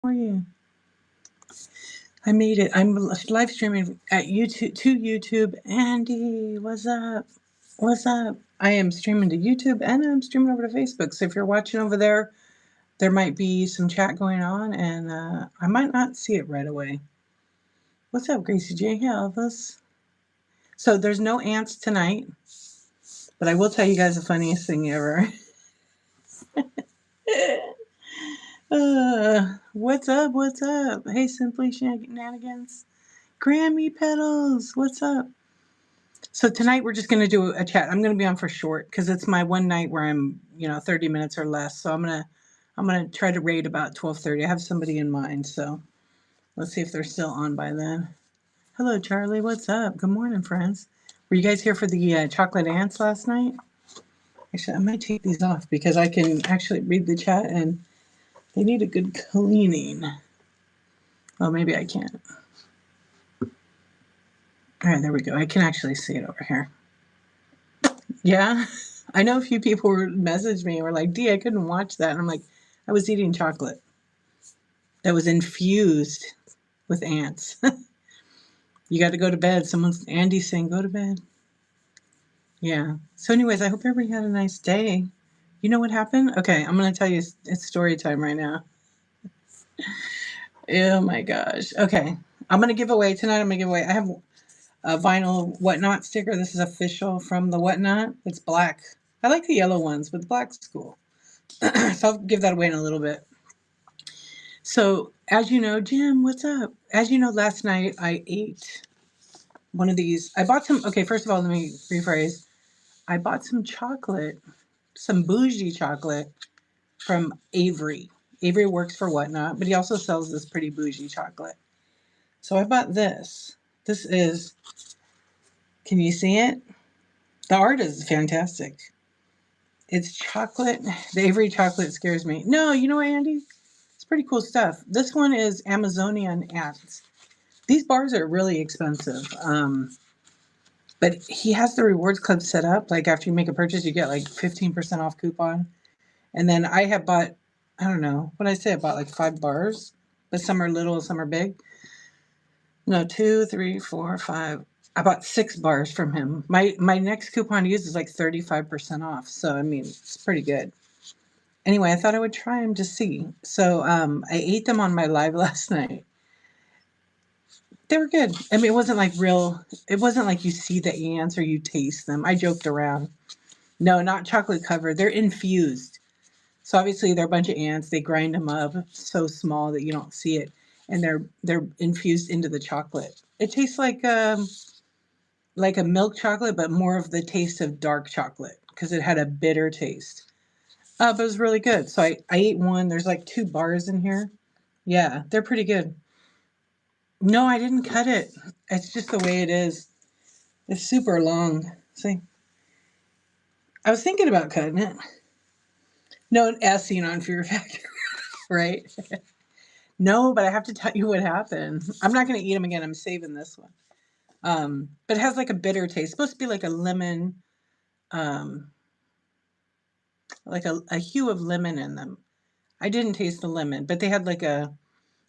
How are you? I made it. I'm live streaming at YouTube to YouTube. Andy, what's up? What's up? I am streaming to YouTube and I'm streaming over to Facebook. So if you're watching over there, there might be some chat going on, and I might not see it right away. What's up, Gracie J? Yeah, Elvis. So there's no ants tonight, but I will tell you guys the funniest thing ever. What's up? What's up? Hey, Simply Shenanigans. Grammy Pedals, what's up? So tonight we're just going to do a chat. I'm going to be on for short because it's my one night where I'm, 30 minutes or less. So I'm gonna try to rate about 12:30. I have somebody in mind, so let's see if they're still on by then. Hello, Charlie. What's up? Good morning, friends. Were you guys here for the chocolate ants last night? Actually, I might take these off because I can actually read the chat and they need a good cleaning. Oh, maybe I can't. All right, there we go. I can actually see it over here. Yeah. I know a few people messaged me and were like, D, I couldn't watch that. And I'm like, I was eating chocolate that was infused with ants. You got to go to bed. Andy's saying, go to bed. Yeah. So, anyways, I hope everybody had a nice day. You know what happened? Okay, I'm going to tell you it's story time right now. Oh my gosh. Okay. I'm going to give away tonight. I'm going to give away. I have a vinyl Whatnot sticker. This is official from the Whatnot. It's black. I like the yellow ones, but the black's cool. So I'll give that away in a little bit. So, as you know, Jim, what's up? As you know, last night I ate one of these. I bought some. Okay, first of all, let me rephrase. I bought some chocolate, some bougie chocolate from Avery. Avery works for Whatnot, but he also sells this pretty bougie chocolate. So I bought this. This is, can you see it? The art is fantastic. It's chocolate. The Avery chocolate scares me. No, you know what, Andy? It's pretty cool stuff. This one is Amazonian ants. These bars are really expensive. But he has the rewards club set up. Like after you make a purchase, you get like 15% off coupon. And then I have bought, I don't know, what I say, I bought like 5 bars, but some are little, some are big. No, 2, 3, 4, 5. I bought 6 bars from him. My next coupon to use is like 35% off. So I mean, it's pretty good. Anyway, I thought I would try them to see. So I ate them on my live last night. They were good. I mean, it wasn't like real. It wasn't like you see the ants or you taste them. I joked around. No, not chocolate covered. They're infused. So obviously they're a bunch of ants. They grind them up so small that you don't see it, and they're infused into the chocolate. It tastes like a milk chocolate, but more of the taste of dark chocolate because it had a bitter taste. But it was really good. So I ate one. There's like 2 bars in here. Yeah, they're pretty good. No, I didn't cut it. It's just the way it is. It's super long. See, I was thinking about cutting it. No, as seen on Fear Factor, right? No, but I have to tell you what happened. I'm not going to eat them again. I'm saving this one. But it has like a bitter taste. It's supposed to be like a lemon, um, like a hue of lemon in them. I didn't taste the lemon, but they had like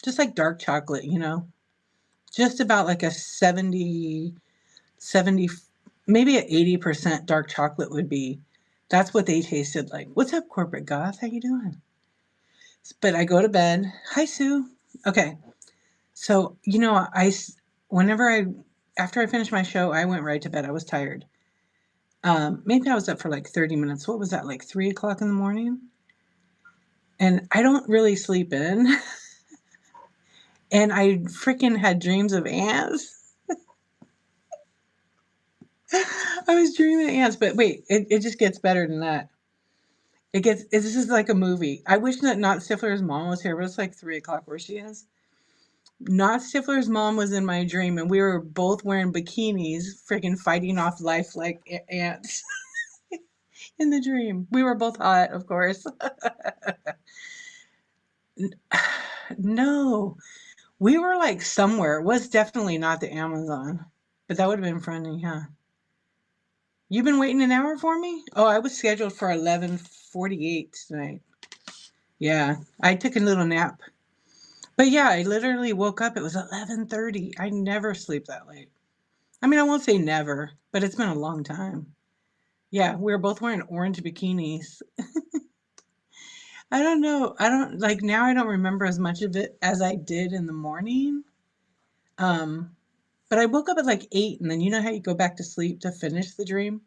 just like dark chocolate, just about like a 70, maybe a 80% dark chocolate would be. That's what they tasted like. What's up, Corporate Goth? How you doing? But I go to bed. Hi, Sue. Okay. So, whenever after I finished my show, I went right to bed. I was tired. Maybe I was up for like 30 minutes. What was that, like 3 o'clock in the morning? And I don't really sleep in. And I freaking had dreams of ants. I was dreaming of ants, but wait, it just gets better than that. This is like a movie. I wish that Not Stifler's mom was here, but it's like 3 o'clock where she is. Not Stifler's mom was in my dream, and we were both wearing bikinis, freaking fighting off life like ants in the dream. We were both hot, of course. No, we were like somewhere. It was definitely not the Amazon, but that would have been funny, huh? You've been waiting an hour for me? Oh, I was scheduled for 11:48 tonight. Yeah, I took a little nap. But yeah, I literally woke up. It was 11:30. I never sleep that late. I mean, I won't say never, but it's been a long time. Yeah, we were both wearing orange bikinis. I don't know. I don't like now I don't remember as much of it as I did in the morning. Um, but I woke up at like 8 and then you know how you go back to sleep to finish the dream?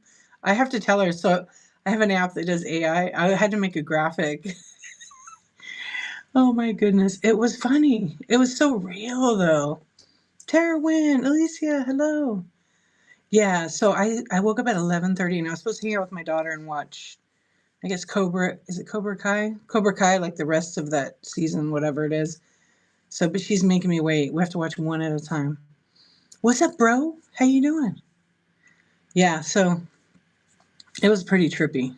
I have to tell her so I have an app that does AI. I had to make a graphic. Oh my goodness. It was funny. It was so real though. Tara Wynn, Alicia, hello. Yeah, so I woke up at 11:30 and I was supposed to hang out with my daughter and watch I guess Cobra is it Cobra Kai? Cobra Kai, like the rest of that season, whatever it is. So, but she's making me wait. We have to watch one at a time. What's up, bro? How you doing? Yeah, so it was pretty trippy.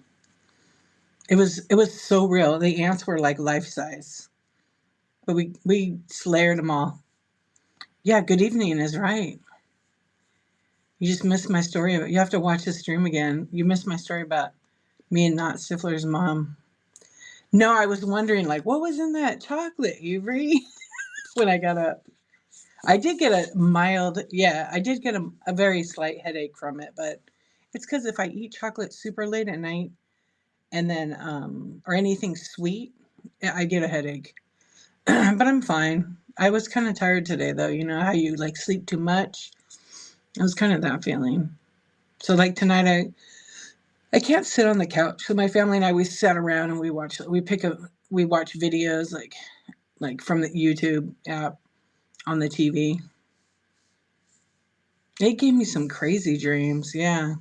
It was so real. The ants were like life size, but we slared them all. Yeah, good evening is right. You just missed my story. You have to watch this stream again. You missed my story about me and Not Stifler's mom. No, I was wondering like what was in that chocolate, Avery, when I got up. I did get a mild, yeah, I did get a very slight headache from it, but it's because if I eat chocolate super late at night and then, or anything sweet, I get a headache. But I'm fine. I was kind of tired today, though. You know how you like sleep too much? I was kind of that feeling. So like tonight, I can't sit on the couch. So my family and I we sat around and we watch videos like from the YouTube app on the TV. It gave me some crazy dreams, yeah.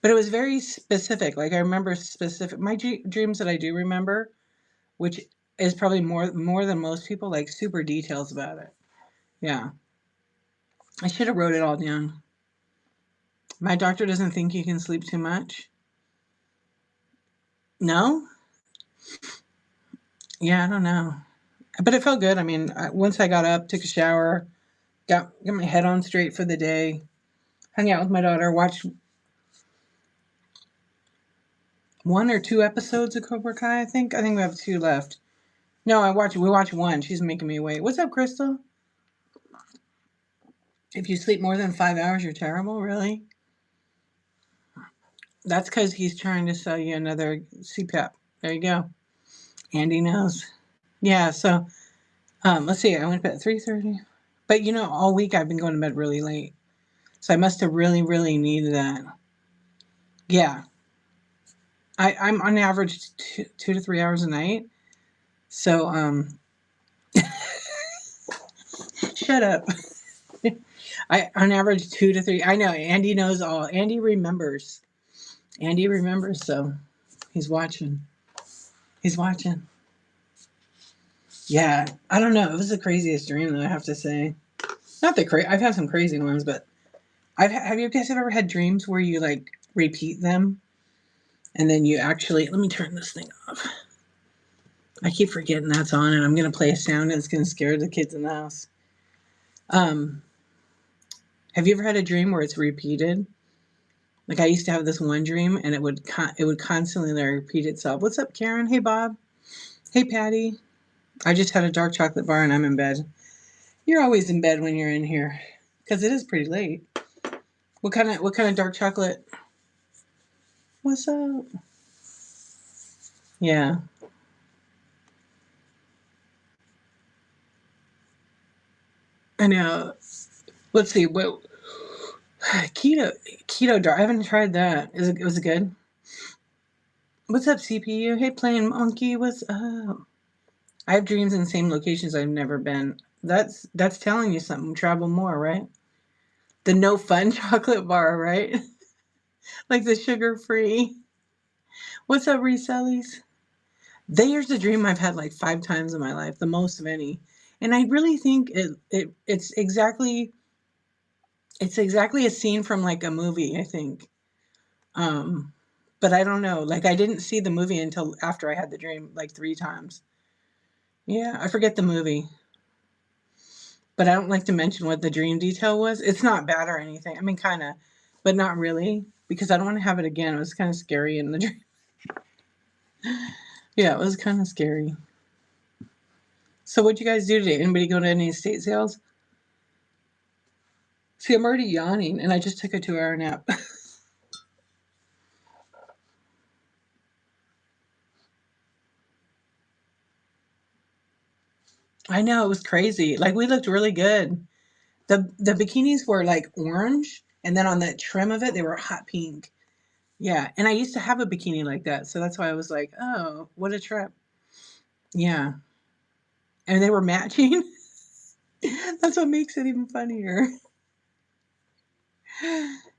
But it was very specific. Like I remember specific my dreams that I do remember, which is probably more than most people, like super details about it. Yeah, I should have wrote it all down. My doctor doesn't think you can sleep too much. No, yeah, I don't know, but it felt good. I mean, once I got up, took a shower, got my head on straight for the day, hung out with my daughter, watched one or two episodes of Cobra Kai. I think we have two left. No, we watch one. She's making me wait. What's up, Crystal? If you sleep more than 5 hours, you're terrible, really? That's because he's trying to sell you another CPAP. There you go. Andy knows. Yeah, so let's see. I went to bed at 3:30. But you know, all week I've been going to bed really late. So I must have really, really needed that. Yeah. I'm on average 2 to 3 hours a night. So shut up. I on average 2 to 3. I know Andy knows all. Andy remembers. Andy remembers, so he's watching. He's watching. Yeah, I don't know. It was the craziest dream, though. I have to say, not the crazy. I've had some crazy ones, but have you guys ever had dreams where you like repeat them and then you actually? Let me turn this thing off. I keep forgetting that's on, and I'm gonna play a sound and it's gonna scare the kids in the house. Um, have you ever had a dream where it's repeated? Like I used to have this one dream, and it would constantly like, repeat itself. What's up, Karen? Hey, Bob. Hey, Patty. I just had a dark chocolate bar and I'm in bed. You're always in bed when you're in here because it is pretty late. What kind of dark chocolate? What's up? Yeah. I know. Let's see. What keto dark? I haven't tried that. Was it good? What's up, CPU? Hey, playing monkey. What's up? I have dreams in the same locations I've never been. That's telling you something. Travel more, right? The no fun chocolate bar, right? Like the sugar free. What's up, resellies? There's a dream I've had like 5 times in my life, the most of any. And I really think it's exactly a scene from like a movie, I think. Um but I don't know. Like I didn't see the movie until after I had the dream like 3 times. Yeah, I forget the movie. But I don't like to mention what the dream detail was. It's not bad or anything. I mean kinda, but not really. Because I don't want to have it again. It was kind of scary in the dream. Yeah, it was kind of scary. So what'd you guys do today? Anybody go to any estate sales? See, I'm already yawning, and I just took a 2-hour nap. I know, it was crazy. Like, we looked really good. The bikinis were like orange, and then on the trim of it, they were hot pink. Yeah, and I used to have a bikini like that, so that's why I was like, oh, what a trip. Yeah, and they were matching. That's what makes it even funnier.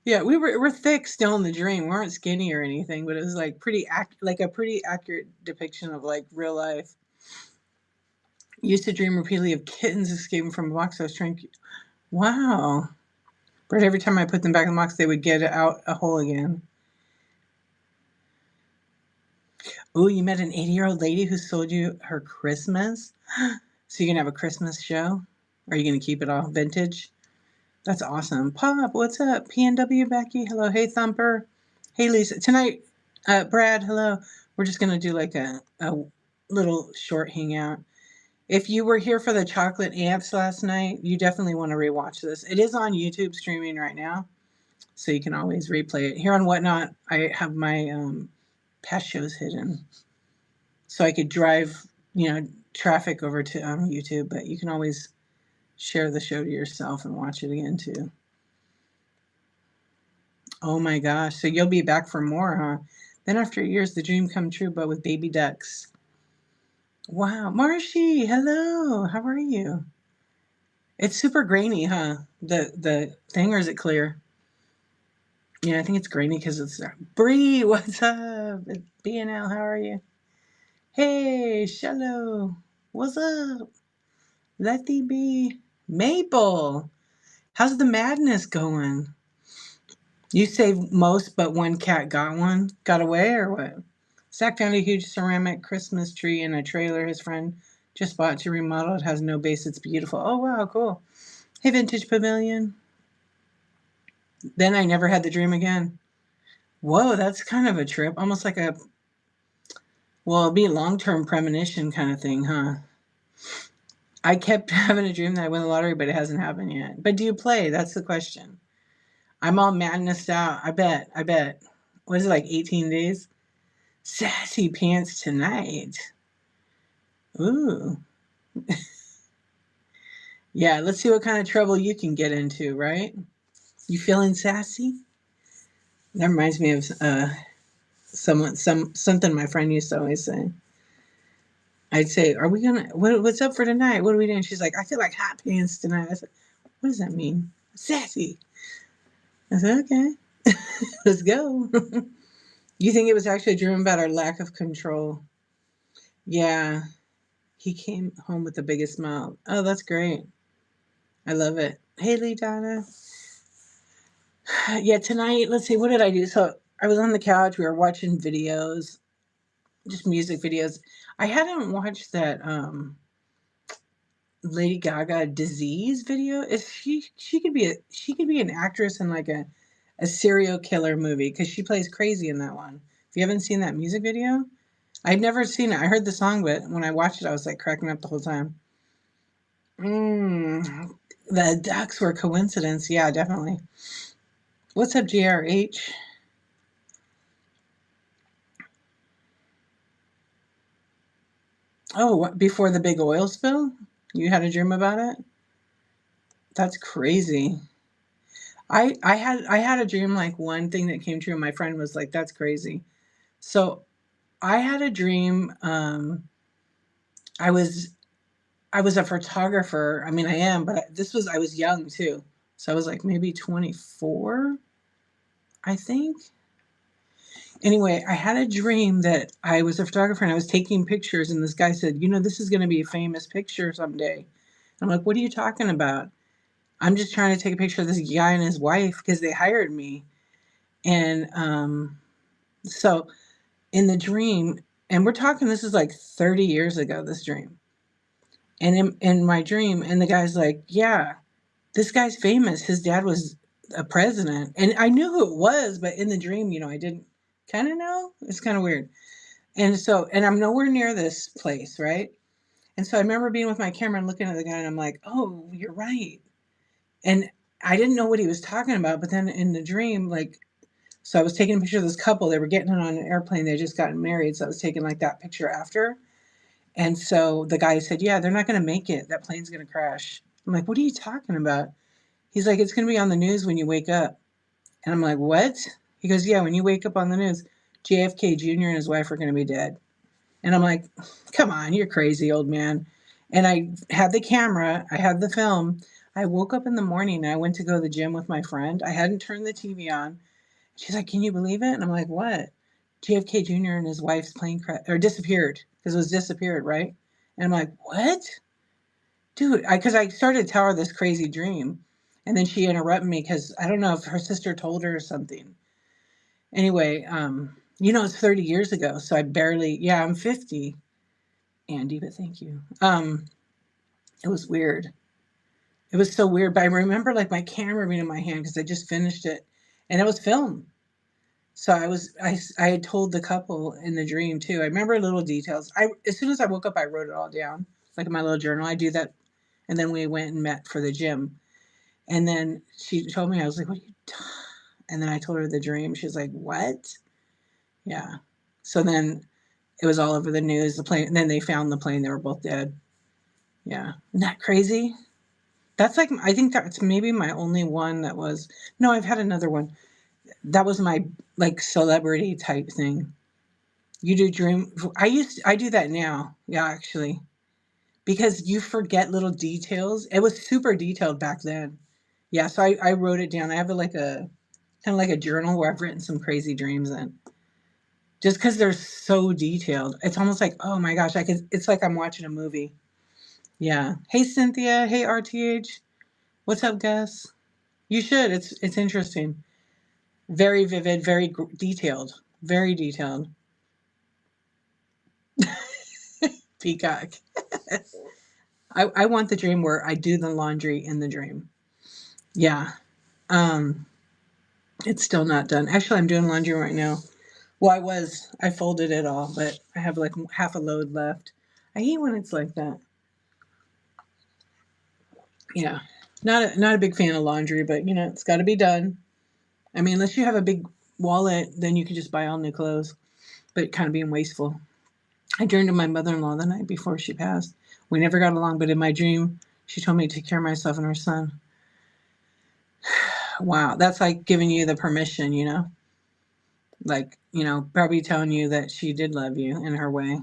Yeah, we're thick still in the dream. We weren't skinny or anything, but it was like like a pretty accurate depiction of like real life. Used to dream repeatedly of kittens escaping from a box I was trying to. Wow. But every time I put them back in the box, they would get out a hole again. Oh, you met an 80-year-old lady who sold you her Christmas? So you're gonna have a Christmas show? Or are you gonna keep it all vintage? That's awesome. Pop, what's up? PNW Becky, hello. Hey Thumper. Hey Lisa. Tonight, Brad, hello. We're just gonna do like a little short hangout. If you were here for the chocolate ants last night, you definitely want to rewatch this. It is on YouTube streaming right now, so you can always replay it. Here on Whatnot, I have my past shows hidden, so I could drive, traffic over to YouTube. But you can always share the show to yourself and watch it again too. Oh my gosh! So you'll be back for more, huh? Then after years, the dream come true, but with baby ducks. Wow, Marshy, hello. How are you? It's super grainy, huh? The thing, or is it clear? Yeah, I think it's grainy because it's Bree. What's up? It's BNL. How are you? Hey, Shallow. What's up? Letty B. Maple. How's the madness going? You saved most, but one cat got one. Got away or what? Zach found a huge ceramic Christmas tree in a trailer his friend just bought to remodel. It has no base. It's beautiful. Oh wow, cool. Hey, Vintage Pavilion. Then I never had the dream again. Whoa, that's kind of a trip. Almost like it'd be a long-term premonition kind of thing, huh? I kept having a dream that I win the lottery, but it hasn't happened yet. But do you play? That's the question. I'm all madnessed out. I bet. What is it, like 18 days? Sassy pants tonight. Ooh. Yeah, let's see what kind of trouble you can get into, right? You feeling sassy? That reminds me of something my friend used to always say. I'd say, "Are we gonna? What's up for tonight? What are we doing?" She's like, "I feel like hot pants tonight." I said, "What does that mean?" Sassy. I said, "Okay, let's go." You think it was actually a dream about our lack of control? Yeah, he came home with the biggest smile. Oh, that's great. I love it. Haley, Donna. Yeah, tonight. Let's see. What did I do? So I was on the couch. We were watching videos, just music videos. I hadn't watched that Lady Gaga Disease video. Is she could be an actress in like a serial killer movie because she plays crazy in that one. If you haven't seen that music video, I'd never seen it. I heard the song, but when I watched it, I was like cracking up the whole time. The ducks were coincidence. Yeah, definitely. What's up, GRH? Oh, before the big oil spill, you had a dream about it. That's crazy. I had a dream, like one thing that came true. My friend was like, "That's crazy." So I had a dream. I was I was a photographer. I mean, I am, but I was young too. So I was like maybe 24, I think. Anyway, I had a dream that I was a photographer and I was taking pictures, and this guy said, this is going to be a famous picture someday. I'm like, "What are you talking about?" "I'm just trying to take a picture of this guy and his wife because they hired me." And so in the dream, and we're talking, this is like 30 years ago, this dream. And in my dream, and the guy's like, "Yeah, this guy's famous. His dad was a president." And I knew who it was, but in the dream, I didn't kind of know. It's kind of weird. And so, and I'm nowhere near this place, right? And so I remember being with my camera and looking at the guy, and I'm like, oh, you're right. And I didn't know what he was talking about, but then in the dream, like, so I was taking a picture of this couple. They were getting on an airplane. They had just gotten married. So I was taking like that picture after. And so the guy said, yeah, they're not going to make it. That plane's going to crash. I'm like, what are you talking about? He's like, it's going to be on the news when you wake up. And I'm like, what? He goes, yeah, when you wake up on the news, JFK Jr. and his wife are going to be dead. And I'm like, come on, you're crazy, old man. And I had the camera, I had the film. I woke up in the morning and I went to go to the gym with my friend. I hadn't turned the TV on. She's like, can you believe it? And I'm like, what? JFK Jr. and his wife's plane crash or disappeared because it was disappeared, right? And I'm like, what? Dude, because I started to tell her this crazy dream. And then she interrupted me because I don't know if her sister told her or something. Anyway, it's 30 years ago. So I barely, yeah, I'm 50, Andy, but thank you. It was weird. It was so weird. But I remember like my camera being in my hand because I just finished it and it was film. So I had told the couple in the dream too. I remember little details. As soon as I woke up, I wrote it all down, like in my little journal. I do that, and then we went and met for the gym. And then she told me, I was like, "What are you?" And then I told her the dream. She was like, "What?" Yeah. So then it was all over the news. The plane. And then they found the plane. They were both dead. Yeah. Isn't that crazy? That's like I think that's maybe my only one that was. No, I've had another one. That was my like celebrity type thing. You do dream. I do that now. Yeah, actually, because you forget little details. It was super detailed back then. Yeah, so I wrote it down. I have like a kind of like a journal where I've written some crazy dreams in. Just because they're so detailed, it's almost like, oh my gosh, I could. It's like I'm watching a movie. Yeah. Hey Cynthia. Hey RTH. What's up, Gus? You should. It's interesting. Very vivid. Very detailed. Very detailed. Peacock. I want the dream where I do the laundry in the dream. Yeah. Um, it's still not done. Actually, I'm doing laundry right now. Well, I folded it all, but I have like half a load left. I hate when it's like that. Yeah. Not a big fan of laundry, but it's got to be done. I mean, unless you have a big wallet, then you can just buy all new clothes, but kind of being wasteful. I dreamed of my mother-in-law the night before she passed. We never got along, but in my dream, she told me to take care of myself and her son. Wow, that's like giving you the permission, like, probably telling you that she did love you in her way.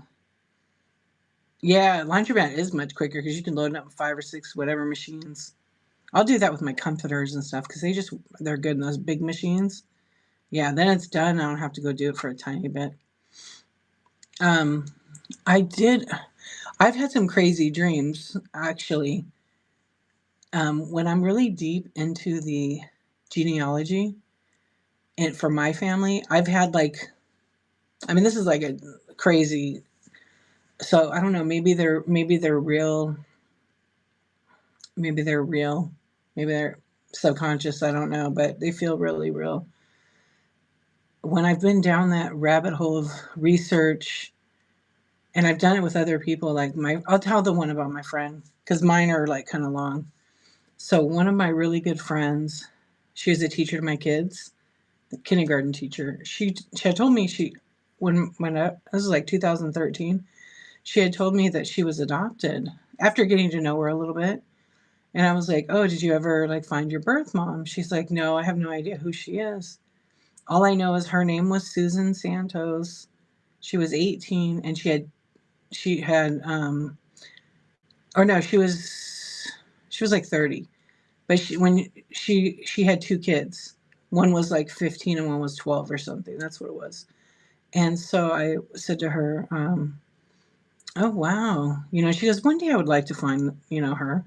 Yeah, laundromat is much quicker because you can load it up with 5 or 6 whatever machines. I'll do that with my comforters and stuff because they're good in those big machines. Yeah, then it's done. I don't have to go do it for a tiny bit. Um, I did. I've had some crazy dreams actually. When I'm really deep into the genealogy and for my family, I've had like, I mean, this is like a crazy. So I don't know. Maybe they're real. Maybe they're real. Maybe they're subconscious. I don't know, but they feel really real. When I've been down that rabbit hole of research, and I've done it with other people, like I'll tell the one about my friend because mine are like kind of long. So one of my really good friends, she was a teacher to my kids, the kindergarten teacher. She had told me this was like 2013. She had told me that she was adopted after getting to know her a little bit. And I was like, "Oh, did you ever like find your birth mom?" She's like, "No, I have no idea who she is. All I know is her name was Susan Santos. She was 18 and she had or no, she was like 30. But she had 2 kids. One was like 15 and one was 12 or something. That's what it was. And so I said to her, "Oh wow." She goes, "One day I would like to find, her."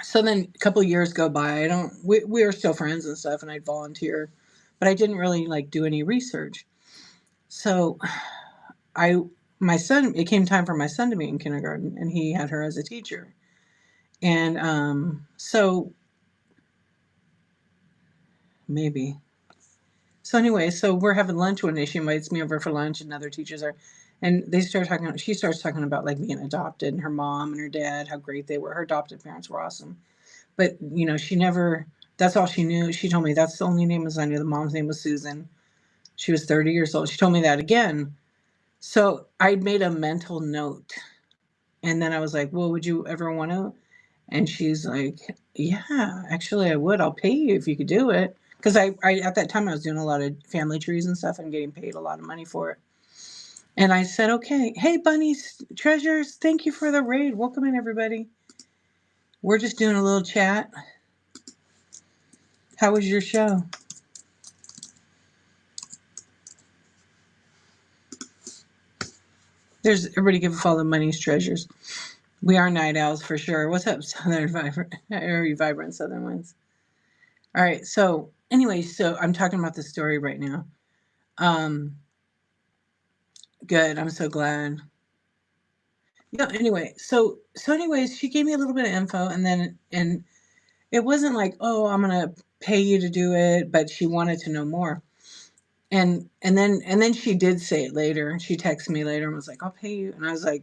So then a couple of years go by. I don't we were still friends and stuff and I'd volunteer, but I didn't really like do any research. So I my son it came time for my son to be in kindergarten and he had her as a teacher. And so maybe. So anyway, so we're having lunch one day. She invites me over for lunch and other teachers are. And she starts talking about like being adopted and her mom and her dad, how great they were. Her adopted parents were awesome. But, she never, that's all she knew. She told me that's the only name as I knew. The mom's name was Susan. She was 30 years old. She told me that again. So I made a mental note. And then I was like, well, would you ever want to? And she's like, yeah, actually, I would. I'll pay you if you could do it. Because I at that time, I was doing a lot of family trees and stuff and getting paid a lot of money for it. And I said, okay. Hey, bunnies, treasures, thank you for the raid. Welcome in, everybody. We're just doing a little chat. How was your show? There's everybody give a follow Money's Treasures. We are night owls for sure. What's up, Southern Vibrant? Are you vibrant Southern ones? All right. So anyway, so I'm talking about the story right now. Good. I'm so glad. Yeah. Anyway, anyways, she gave me a little bit of info, and it wasn't like, oh, I'm gonna pay you to do it, but she wanted to know more. And then she did say it later. She texted me later and was like, I'll pay you. And I was like,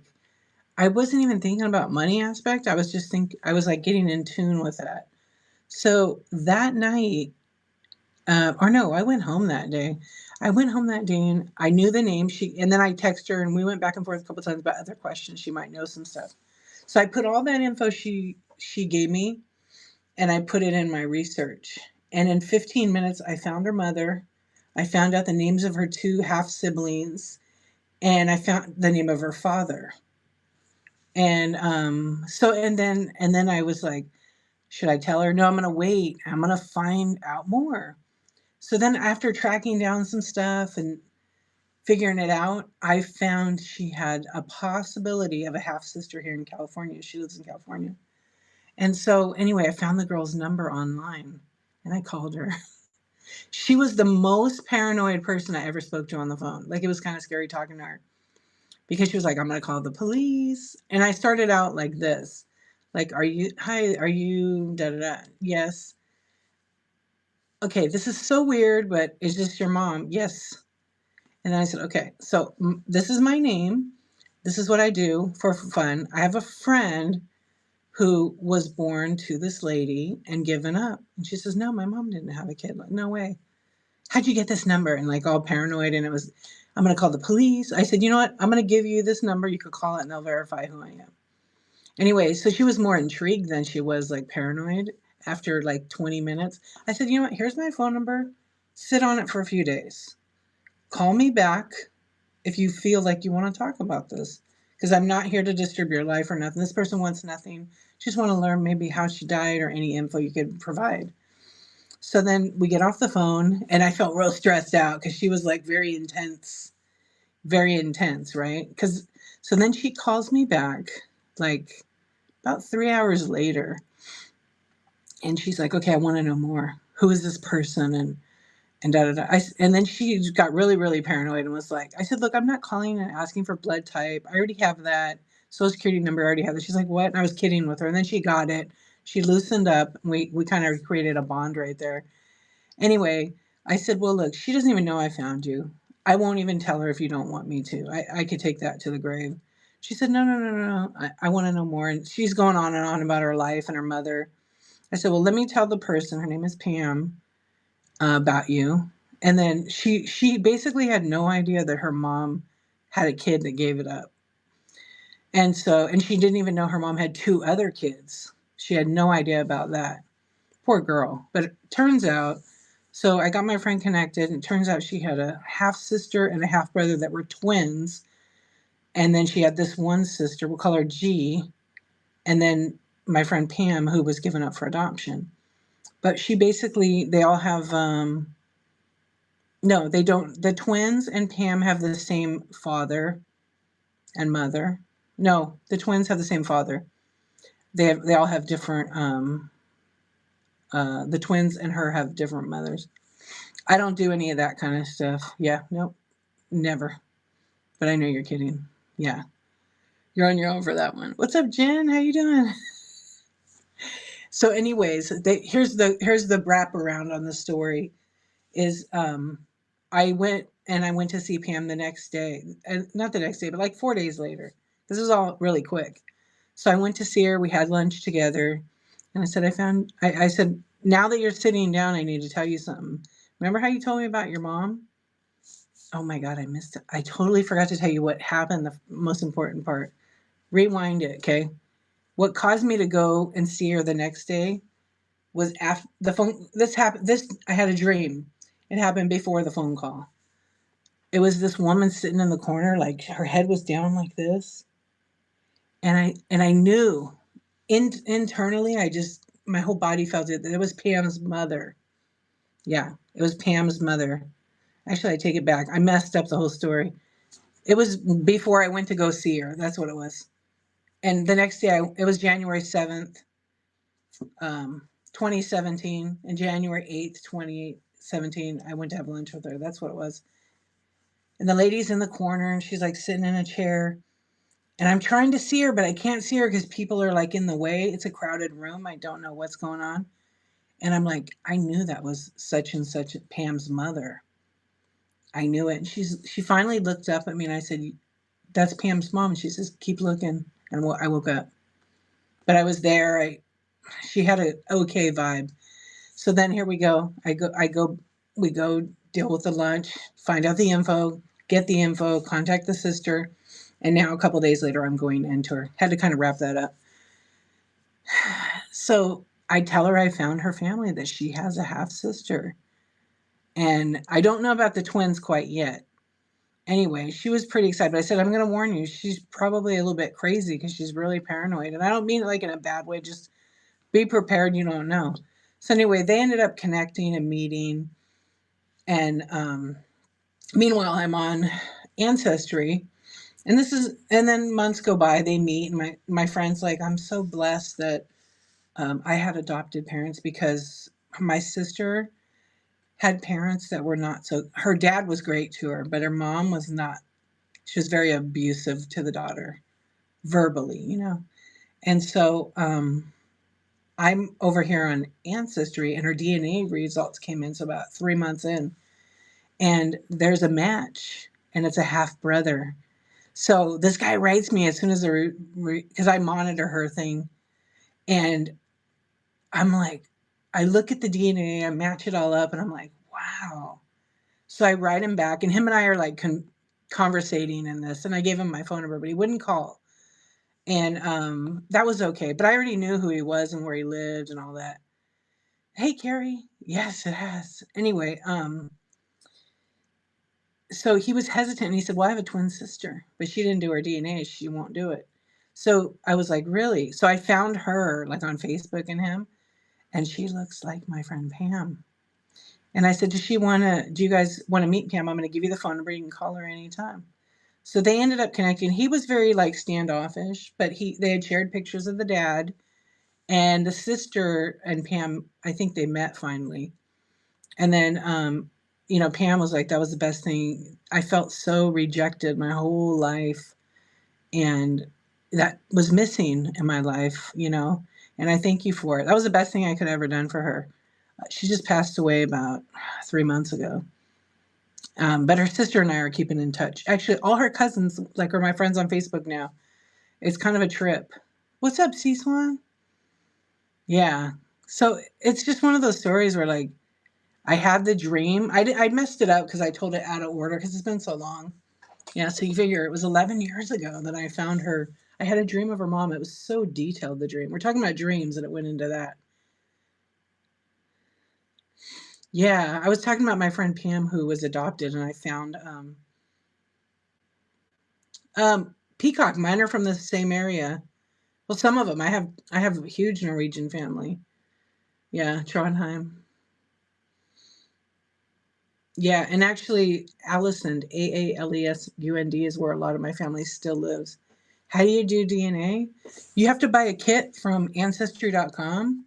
I wasn't even thinking about money aspect. I was like getting in tune with that. So that night, or no, I went home that day. I went home that day and I knew the name. And then I texted her and we went back and forth a couple times about other questions. She might know some stuff. So I put all that info she gave me and I put it in my research. And in 15 minutes, I found her mother. I found out the names of her two half siblings, and I found the name of her father. And and then I was like, should I tell her? No, I'm gonna wait. I'm gonna find out more. So then after tracking down some stuff and figuring it out, I found she had a possibility of a half sister here in California. She lives in California. And so anyway, I found the girl's number online and I called her. She was the most paranoid person I ever spoke to on the phone. Like, it was kind of scary talking to her because she was like, I'm going to call the police. And I started out like this, like, are you da da da? Yes. Okay, this is so weird, but is this your mom? Yes. And then I said, okay, so this is my name. This is what I do for fun. I have a friend who was born to this lady and given up. And she says, no, my mom didn't have a kid. Like, no way. How'd you get this number? And like all paranoid. And I'm going to call the police. I said, you know what? I'm going to give you this number. You could call it and they'll verify who I am. Anyway, so she was more intrigued than she was like paranoid. After like 20 minutes, I said, you know what? Here's my phone number. Sit on it for a few days. Call me back if you feel like you want to talk about this. Because I'm not here to disturb your life or nothing. This person wants nothing. She just want to learn maybe how she died or any info you could provide. So then we get off the phone, and I felt real stressed out because she was like very intense, right? So then she calls me back like about 3 hours later, and she's like, "Okay, I want to know more. Who is this person?" And da da da. And then she got really, really paranoid and was like, I said, look, I'm not calling and asking for blood type. I already have that. Social security number, I already have it. She's like, what? And I was kidding with her. And then she got it. She loosened up. And we kind of created a bond right there. Anyway, I said, well, look, she doesn't even know I found you. I won't even tell her if you don't want me to. I could take that to the grave. She said, no, no, no, no, no. I want to know more. And she's going on and on about her life and her mother. I said, well, let me tell the person. Her name is Pam. About you. And then she basically had no idea that her mom had a kid that gave it up. And she didn't even know her mom had two other kids. She had no idea about that. Poor girl. But it turns out, so I got my friend connected, and it turns out she had a half sister and a half brother that were twins. And then she had this one sister, we'll call her G, and then my friend Pam, who was given up for adoption. But they all have no, they don't. The twins and Pam have the same father and mother. No, the twins have the same father. They all have different. The twins and her have different mothers. I don't do any of that kind of stuff. Yeah, nope, never. But I know you're kidding. Yeah, you're on your own for that one. What's up, Jen? How you doing? So, anyways, here's the wraparound on the story. Is I went and I went to see Pam the next day. Not the next day, but like 4 days later. This was all really quick. So I went to see her. We had lunch together. And I said, I said, now that you're sitting down, I need to tell you something. Remember how you told me about your mom? Oh my God, I missed it. I totally forgot to tell you what happened, the most important part. Rewind it, okay? What caused me to go and see her the next day was after the phone. This happened. I had a dream. It happened before the phone call. It was this woman sitting in the corner, like her head was down like this, and I knew internally. I just my whole body felt it. That it was Pam's mother. Yeah, it was Pam's mother. Actually, I take it back. I messed up the whole story. It was before I went to go see her. That's what it was. And the next day, it was January 7th, 2017, and January 8th, 2017, I went to have lunch with her. That's what it was. And the lady's in the corner, and she's like sitting in a chair. And I'm trying to see her, but I can't see her because people are like in the way. It's a crowded room. I don't know what's going on. And I'm like, I knew that was such and such Pam's mother. I knew it. And she finally looked up at me, and I said, "That's Pam's mom." And she says, "Keep looking." And I woke up, but I was there. She had an okay vibe. So then here we go. We go deal with the lunch, find out the info, get the info, contact the sister, and now a couple days later, I'm going into her. Had to kind of wrap that up. So I tell her I found her family, that she has a half sister, and I don't know about the twins quite yet. Anyway, she was pretty excited. But I said, I'm going to warn you, she's probably a little bit crazy because she's really paranoid. And I don't mean it like in a bad way, just be prepared. You don't know. So anyway, they ended up connecting and meeting. And meanwhile, I'm on Ancestry. And then months go by, they meet. And my friend's like, I'm so blessed that I had adopted parents, because my sister had parents that were not so, her dad was great to her, but her mom was not. She was very abusive to the daughter, verbally, And so I'm over here on Ancestry, and her DNA results came in, so about 3 months in, and there's a match, and it's a half brother. So this guy writes me as soon as because I monitor her thing, and I'm like, I look at the DNA, I match it all up, and I'm like, wow. So I write him back, and him and I are like conversating in this, and I gave him my phone number, but he wouldn't call. And that was okay. But I already knew who he was and where he lived and all that. Hey, Carrie. Yes, it has. Anyway, so he was hesitant, and he said, well, I have a twin sister, but she didn't do her DNA. She won't do it. So I was like, really? So I found her like on Facebook and him, and she looks like my friend Pam. And I said, do you guys want to meet Pam? I'm going to give you the phone number. You can call her anytime. So they ended up connecting. He was very like standoffish, but they had shared pictures of the dad, and the sister and Pam, I think they met finally. And then, Pam was like, that was the best thing. I felt so rejected my whole life, and that was missing in my life. And I thank you for it. That was the best thing I could have ever done for her. She just passed away about 3 months ago. But her sister and I are keeping in touch. Actually, all her cousins, like, are my friends on Facebook now. It's kind of a trip. What's up, C-Swan? Yeah. So it's just one of those stories where, like, I had the dream. I messed it up because I told it out of order because it's been so long. Yeah, so you figure it was 11 years ago that I found her. I had a dream of her mom. It was so detailed, the dream. We're talking about dreams, and it went into that. Yeah, I was talking about my friend Pam, who was adopted, and I found Peacock. Mine are from the same area. Well, some of them. I have a huge Norwegian family. Yeah, Trondheim. Yeah, and actually, Allesund, Aalesund, is where a lot of my family still lives. How do you do DNA? You have to buy a kit from Ancestry.com,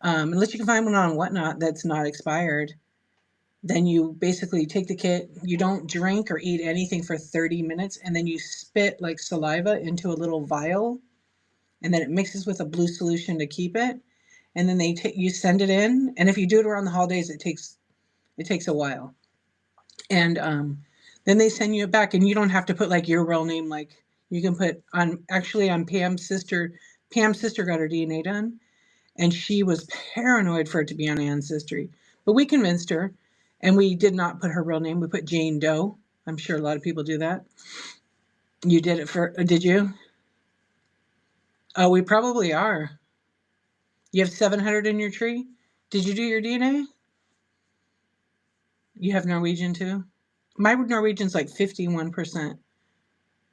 unless you can find one on Whatnot that's not expired. Then you basically take the kit, you don't drink or eat anything for 30 minutes, and then you spit like saliva into a little vial, and then it mixes with a blue solution to keep it. And then you send it in, and if you do it around the holidays, it takes a while. And then they send you it back, and you don't have to put like your real name. Like you can put on actually on Pam's sister. Pam's sister got her DNA done, and she was paranoid for it to be on Ancestry. But we convinced her, and we did not put her real name. We put Jane Doe. I'm sure a lot of people do that. You did it for, did you? Oh, we probably are. You have 700 in your tree? Did you do your DNA? You have Norwegian too? My Norwegian's like 51%.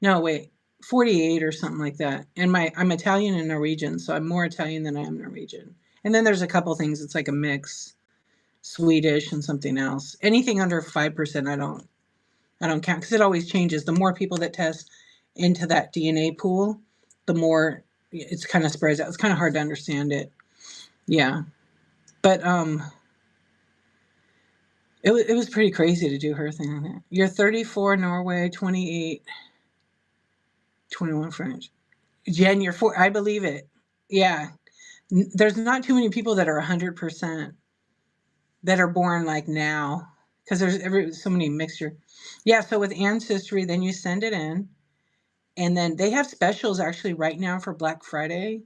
No, wait, 48 or something like that. And I'm Italian and Norwegian, so I'm more Italian than I am Norwegian. And then there's a couple things, it's like a mix, Swedish and something else. Anything under 5%, I don't count because it always changes. The more people that test into that DNA pool, the more it's kind of spreads out. It's kind of hard to understand it. Yeah. But it was pretty crazy to do her thing on that. You're 34 Norway, 28, 21 French. Jen, you're 4. I believe it. Yeah. There's not too many people that are 100% that are born like now because there's so many mixture. Yeah. So with Ancestry, then you send it in, and then they have specials actually right now for Black Friday.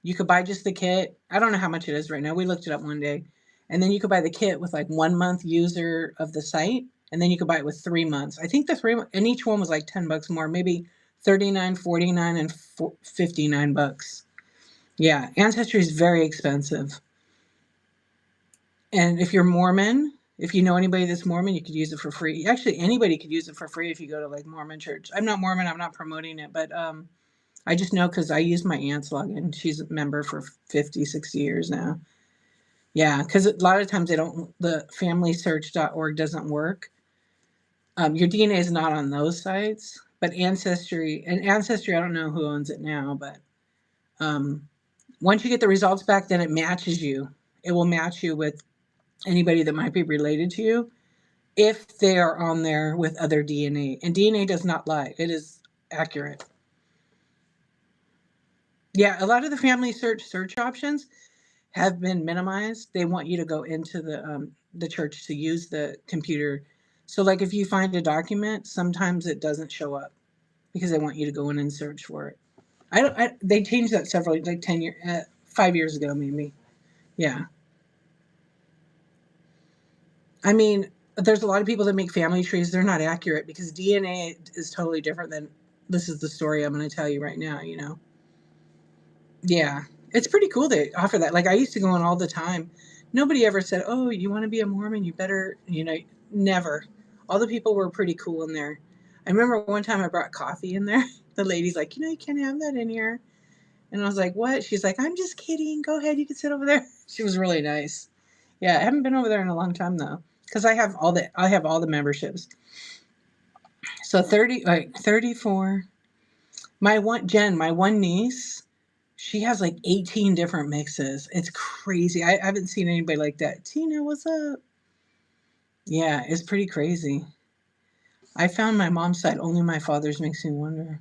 You could buy just the kit. I don't know how much it is right now. We looked it up one day. And then you could buy the kit with like 1 month user of the site. And then you could buy it with 3 months. I think the 3 and each one was like $10 more, maybe 39, 49, and 59 bucks. Yeah, Ancestry is very expensive. And if you're Mormon, if you know anybody that's Mormon, you could use it for free. Actually, anybody could use it for free if you go to like Mormon church. I'm not Mormon, I'm not promoting it, but I just know because I use my aunt's login. She's a member for 50, 60 years now. Yeah, because a lot of times the familysearch.org doesn't work. Your DNA is not on those sites, but Ancestry, I don't know who owns it now, but once you get the results back, then it matches you. It will match you with anybody that might be related to you if they are on there with other DNA. And DNA does not lie. It is accurate. Yeah, a lot of the family search options have been minimized. They want you to go into the church to use the computer. So like if you find a document, sometimes it doesn't show up because they want you to go in and search for it. They changed that several, like 10 years, 5 years ago, maybe. Yeah. I mean, there's a lot of people that make family trees. They're not accurate because DNA is totally different than, this is the story I'm going to tell you right now, you know? Yeah. It's pretty cool they offer that. Like I used to go in all the time. Nobody ever said, "Oh, you want to be a Mormon? You better," never. All the people were pretty cool in there. I remember one time I brought coffee in there. The lady's like, "You can't have that in here." And I was like, "What?" She's like, "I'm just kidding. Go ahead. You can sit over there." She was really nice. Yeah, I haven't been over there in a long time though, because I have all the memberships. So 34. My one niece, she has like 18 different mixes. It's crazy. I haven't seen anybody like that. Tina, what's up? Yeah, it's pretty crazy. I found my mom's side. Only my father's makes me wonder.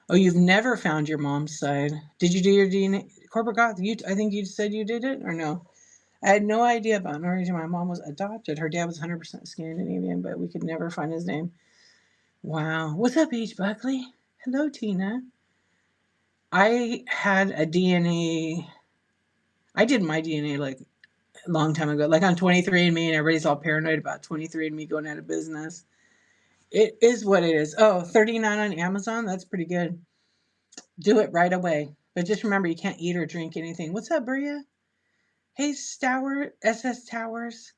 Oh, you've never found your mom's side. Did you do your DNA? Corporate Goth, I think you said you did it, or no? I had no idea about Norwegian. My mom was adopted. Her dad was 100% Scandinavian, but we could never find his name. Wow. What's up, H. Buckley? Hello, Tina. I had a DNA. I did my DNA like a long time ago, like on 23andMe, and everybody's all paranoid about 23andMe going out of business. It is what it is. Oh, 39 on Amazon. That's pretty good. Do it right away. But just remember, you can't eat or drink anything. What's up, Bria? Hey, SS Towers.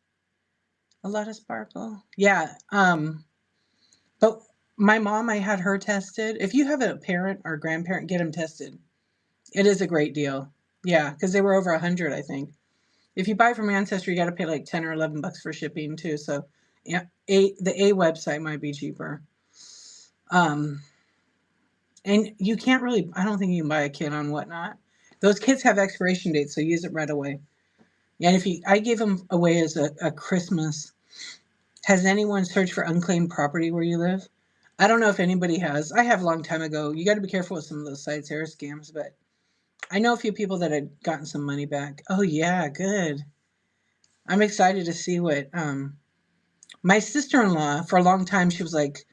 A lot of sparkle. Yeah. But my mom, I had her tested. If you have a parent or grandparent, get them tested. It is a great deal. Yeah, because they were over 100, I think. If you buy from Ancestry, you got to pay like 10 or 11 bucks for shipping too. So, yeah, the A website might be cheaper. And you can't really. I don't think you can buy a kit on Whatnot. Those kits have expiration dates, so use it right away. And I gave them away as a Christmas. Has anyone searched for unclaimed property where you live? I don't know if anybody has. I have a long time ago. You got to be careful with some of those sites. There are scams, but I know a few people that had gotten some money back. Oh yeah, good. I'm excited to see what My sister-in-law, for a long time, she was like,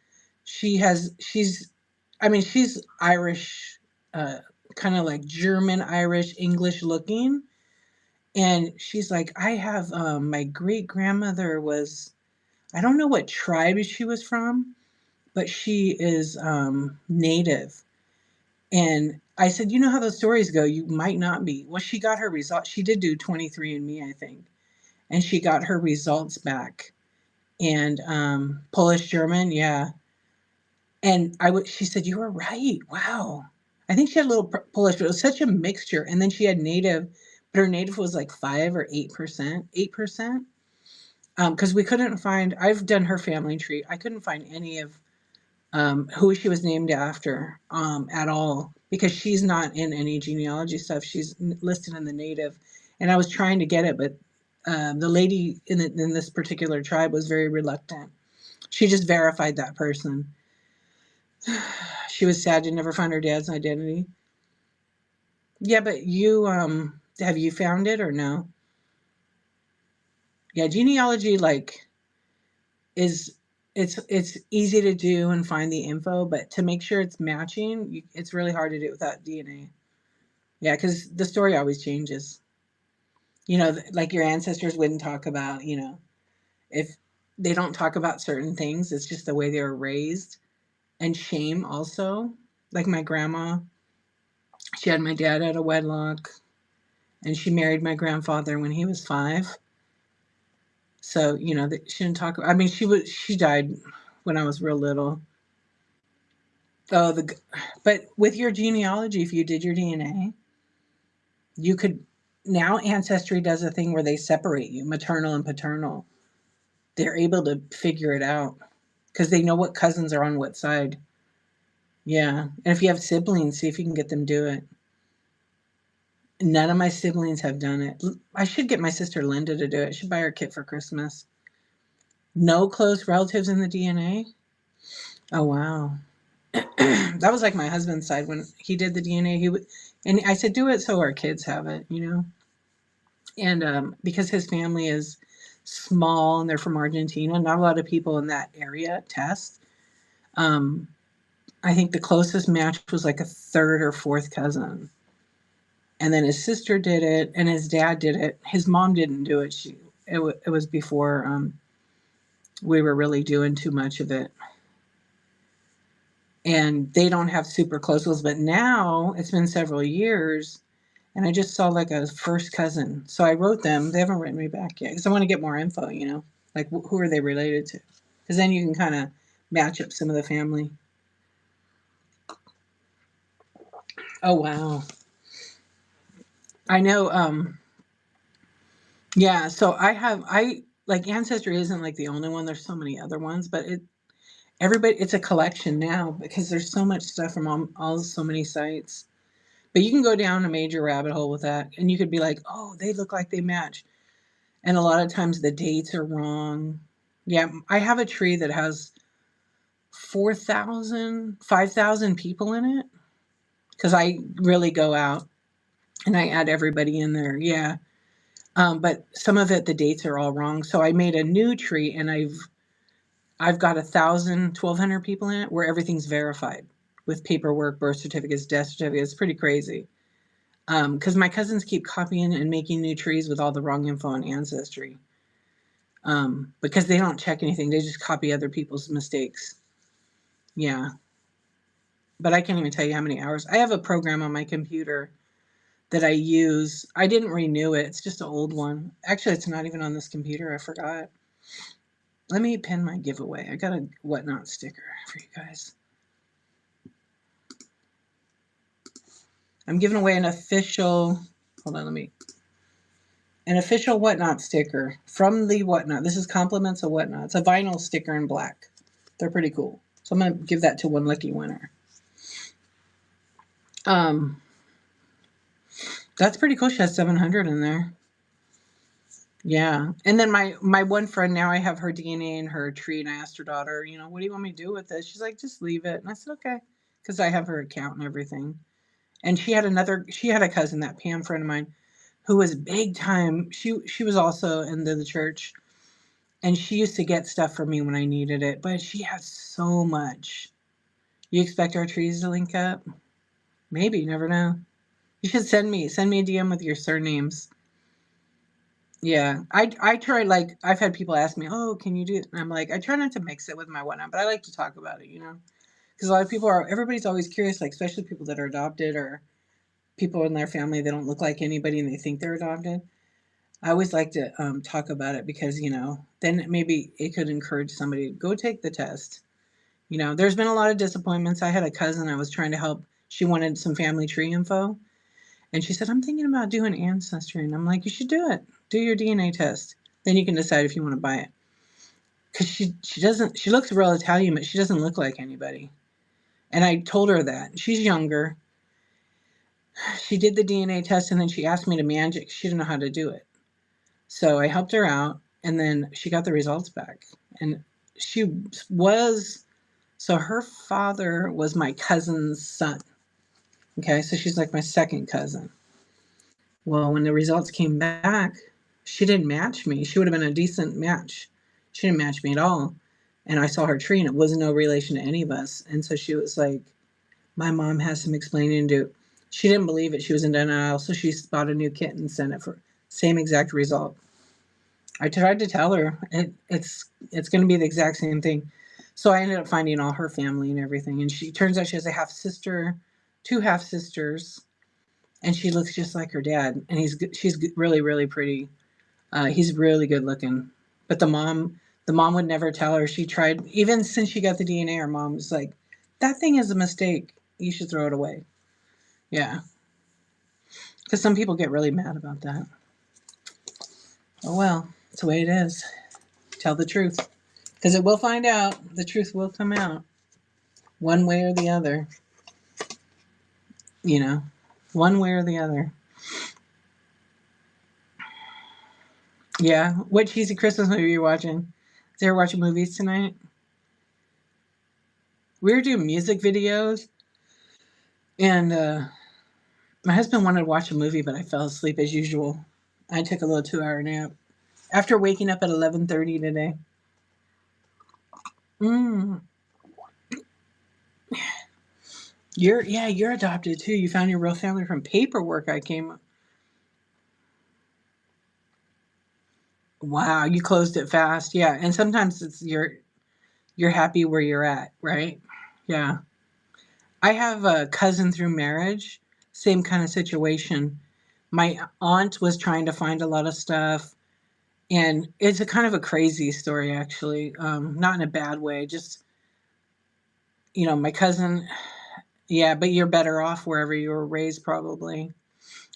she's Irish, uh, kind of like German, Irish, English looking. And she's like, I have, my great grandmother was, I don't know what tribe she was from, but she is native. And I said, you know how those stories go, you might not be. Well, she got her results. She did do 23andMe, I think. And she got her results back. And Polish German, yeah. And she said, you were right. Wow. I think she had a little Polish, but it was such a mixture. And then she had native, but her native was like 5 or 8%, 8%. Because we couldn't find, I've done her family tree. I couldn't find any of who she was named after at all because she's not in any genealogy stuff. She's listed in the native. And I was trying to get it, but the lady in this particular tribe was very reluctant. She just verified that person. She was sad to never find her dad's identity. Yeah, but you have you found it or no? Yeah, genealogy like is it's easy to do and find the info, but to make sure it's matching, it's really hard to do without DNA. Yeah, because the story always changes. You know, like your ancestors wouldn't talk about, if they don't talk about certain things, it's just the way they were raised. And shame also. Like my grandma, she had my dad out of wedlock, and she married my grandfather when he was 5. So, she didn't talk. I mean, she died when I was real little. Oh, but with your genealogy, if you did your DNA, you could now Ancestry does a thing where they separate you, maternal and paternal. They're able to figure it out because they know what cousins are on what side. Yeah, and if you have siblings, see if you can get them to do it. None of my siblings have done it. I should get my sister Linda to do it. I should buy her a kit for Christmas. No close relatives in the DNA. Oh wow. That was like my husband's side when he did the DNA. And I said, do it so our kids have it. And because his family is small and they're from Argentina, not a lot of people in that area test. Um, I think the closest match was like a third or fourth cousin. And then his sister did it, and his dad did it. His mom didn't do it. It was before we were really doing too much of it. And they don't have super close ones, but now it's been several years, and I just saw like a first cousin. So I wrote them. They haven't written me back yet because I want to get more info. Like who are they related to? Because then you can kind of match up some of the family. Oh wow. I know. Yeah. So I like Ancestry isn't like the only one. There's so many other ones, but it's a collection now because there's so much stuff from all so many sites. But you can go down a major rabbit hole with that, and you could be like, oh, they look like they match. And a lot of times the dates are wrong. Yeah, I have a tree that has 4,000, 5,000 people in it because I really go out and I add everybody in there. Yeah. But some of it, the dates are all wrong. So I made a new tree and I've got 1,000, 1,200 people in it where everything's verified with paperwork, birth certificates, death certificates. It's pretty crazy. Because my cousins keep copying and making new trees with all the wrong info on Ancestry. Because they don't check anything. They just copy other people's mistakes. Yeah. But I can't even tell you how many hours. I have a program on my computer that I use. I didn't renew it. It's just an old one. Actually, it's not even on this computer. I forgot. Let me pin my giveaway. I got a Whatnot sticker for you guys. I'm giving away an official, hold on, an official Whatnot sticker from the Whatnot. This is compliments of Whatnot. It's a vinyl sticker in black. They're pretty cool. So I'm going to give that to one lucky winner. That's pretty cool. She has 700 in there. Yeah. And then my one friend, now I have her DNA in her tree, and I asked her daughter, what do you want me to do with this? She's like, just leave it. And I said, okay. Because I have her account and everything. And she had a cousin, that Pam friend of mine, who was big time. She was also into the church. And she used to get stuff for me when I needed it, but she has so much. You expect our trees to link up? Maybe, you never know. You should send me a DM with your surnames. Yeah, I try, like, I've had people ask me, "Oh, can you do it?" And I'm like, I try not to mix it with my whatnot, but I like to talk about it, you know, because a lot of people are, everybody's always curious, like especially people that are adopted or people in their family they don't look like anybody and they think they're adopted. I always like to talk about it because then maybe it could encourage somebody to go take the test. There's been a lot of disappointments. I had a cousin I was trying to help. She wanted some family tree info, and she said, "I'm thinking about doing ancestry," and I'm like, "You should do it. Do your DNA test. Then you can decide if you want to buy it." Because she doesn't. She looks real Italian, but she doesn't look like anybody. And I told her that she's younger. She did the DNA test, and then she asked me to manage it. She didn't know how to do it. So I helped her out, and then she got the results back. And she was, so her father was my cousin's son. Okay, so she's like my second cousin. Well, when the results came back, she didn't match me. She would have been a decent match. She didn't match me at all. And I saw her tree, and it was no relation to any of us. And so she was like, my mom has some explaining to do. She didn't believe it. She was in denial. So she bought a new kit and sent it for same exact result. I tried to tell her it's going to be the exact same thing. So I ended up finding all her family and everything. And she turns out she has a half sister, two half sisters, and she looks just like her dad. And she's really really pretty. He's really good looking. But the mom would never tell her. She tried, even since she got the DNA. Her mom was like, "That thing is a mistake. You should throw it away." Yeah, because some people get really mad about that. Oh well, it's the way it is. Tell the truth. Because it will find out. The truth will come out. One way or the other. You know, one way or the other. Yeah. What cheesy Christmas movie are you watching? Is you watching movies tonight? We were doing music videos, and my husband wanted to watch a movie, but I fell asleep as usual. I took a little 2-hour nap after waking up at 11:30 today. Mm. You're adopted too. You found your real family from paperwork. I came. Wow, you closed it fast. Yeah, and sometimes it's you're happy where you're at, right? Yeah. I have a cousin through marriage, same kind of situation. My aunt was trying to find a lot of stuff, and it's a kind of a crazy story actually. Not in a bad way, just my cousin. Yeah, but you're better off wherever you were raised, probably,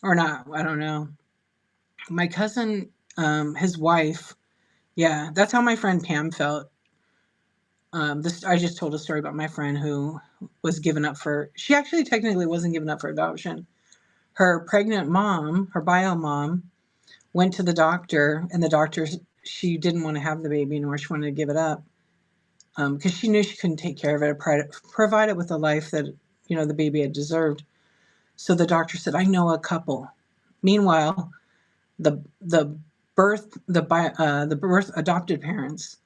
or not. I don't know. My cousin, his wife. Yeah, that's how my friend Pam felt. This I just told a story about my friend who was given up for. She actually technically wasn't given up for adoption. Her pregnant mom, her bio mom, went to the doctor, and the doctor, she didn't want to have the baby anymore. She wanted to give it up because she knew she couldn't take care of it, or provide it with the life that the baby had deserved. So the doctor said, "I know a couple." Meanwhile, the birth adopted parents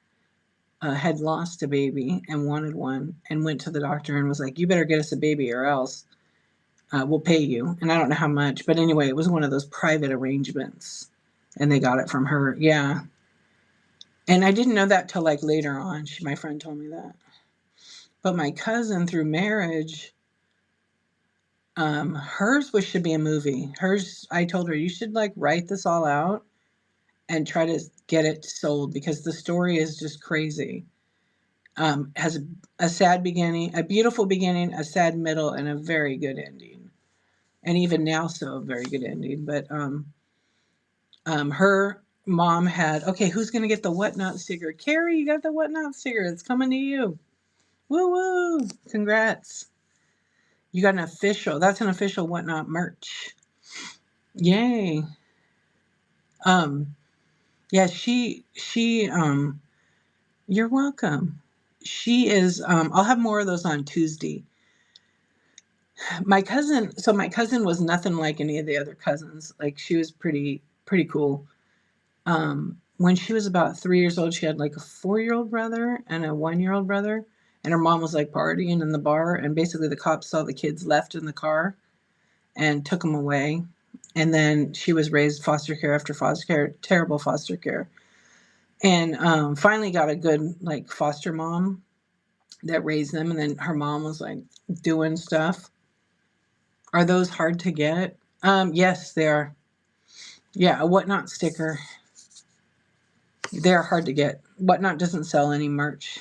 had lost a baby and wanted one, and went to the doctor and was like, "You better get us a baby, or else we'll pay you." And I don't know how much, but anyway, it was one of those private arrangements, and they got it from her. Yeah, and I didn't know that till like later on. My friend told me that. But my cousin through marriage, hers should be a movie. Hers, I told her, you should like write this all out and try to get it sold because the story is just crazy. Has a sad beginning, a beautiful beginning, a sad middle, and a very good ending. And even now, so a very good ending. But her mom had, okay, who's going to get the whatnot sticker? Carrie, you got the whatnot sticker. It's coming to you. Woo woo. Congrats. You got that's an official whatnot merch. Yay. Um, yeah, you're welcome. She is, I'll have more of those on Tuesday. My cousin was nothing like any of the other cousins. Like she was pretty cool. when she was about 3 years old, she had like a 4-year-old brother and a 1-year-old brother. And her mom was like partying in the bar. And basically, the cops saw the kids left in the car and took them away. And then she was raised foster care after foster care, terrible foster care. And finally got a good like foster mom that raised them. And then her mom was like doing stuff. Are those hard to get? Yes, they are. Yeah, a Whatnot sticker. They're hard to get. Whatnot doesn't sell any merch.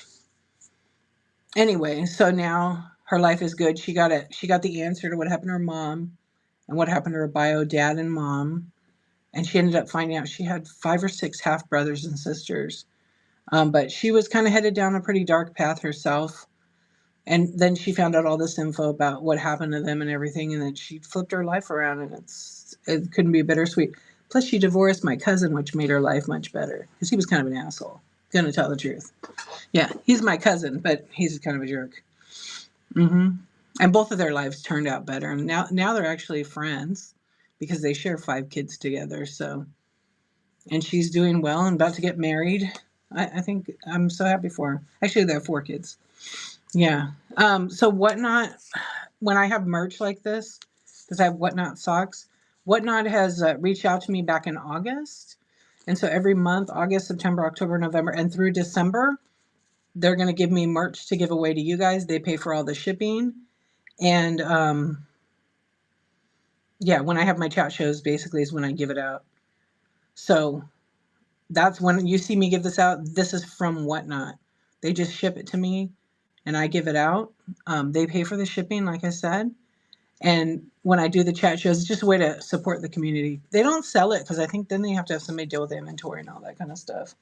Anyway, so now her life is good. She got it. She got the answer to what happened to her mom and what happened to her bio dad and mom. And she ended up finding out she had 5 or 6 half brothers and sisters. But she was kind of headed down a pretty dark path herself. And then she found out all this info about what happened to them and everything. And then she flipped her life around, and it couldn't be bittersweet. Plus, she divorced my cousin, which made her life much better because he was kind of an asshole. Gonna tell the truth. Yeah, he's my cousin, but he's kind of a jerk. And both of their lives turned out better. And now they're actually friends because they share 5 kids together. So, and she's doing well and about to get married. I think I'm so happy for her. Actually, they have 4 kids. Yeah. So Whatnot, when I have merch like this, because I have Whatnot socks, Whatnot has reached out to me back in August. And so every month, August, September, October, November, and through December, they're going to give me merch to give away to you guys. They pay for all the shipping. And yeah, when I have my chat shows, basically is when I give it out. So that's when you see me give this out. This is from Whatnot. They just ship it to me and I give it out. They pay for the shipping, like I said. And when I do the chat shows, it's just a way to support the community. They don't sell it because I think then they have to have somebody deal with the inventory and all that kind of stuff,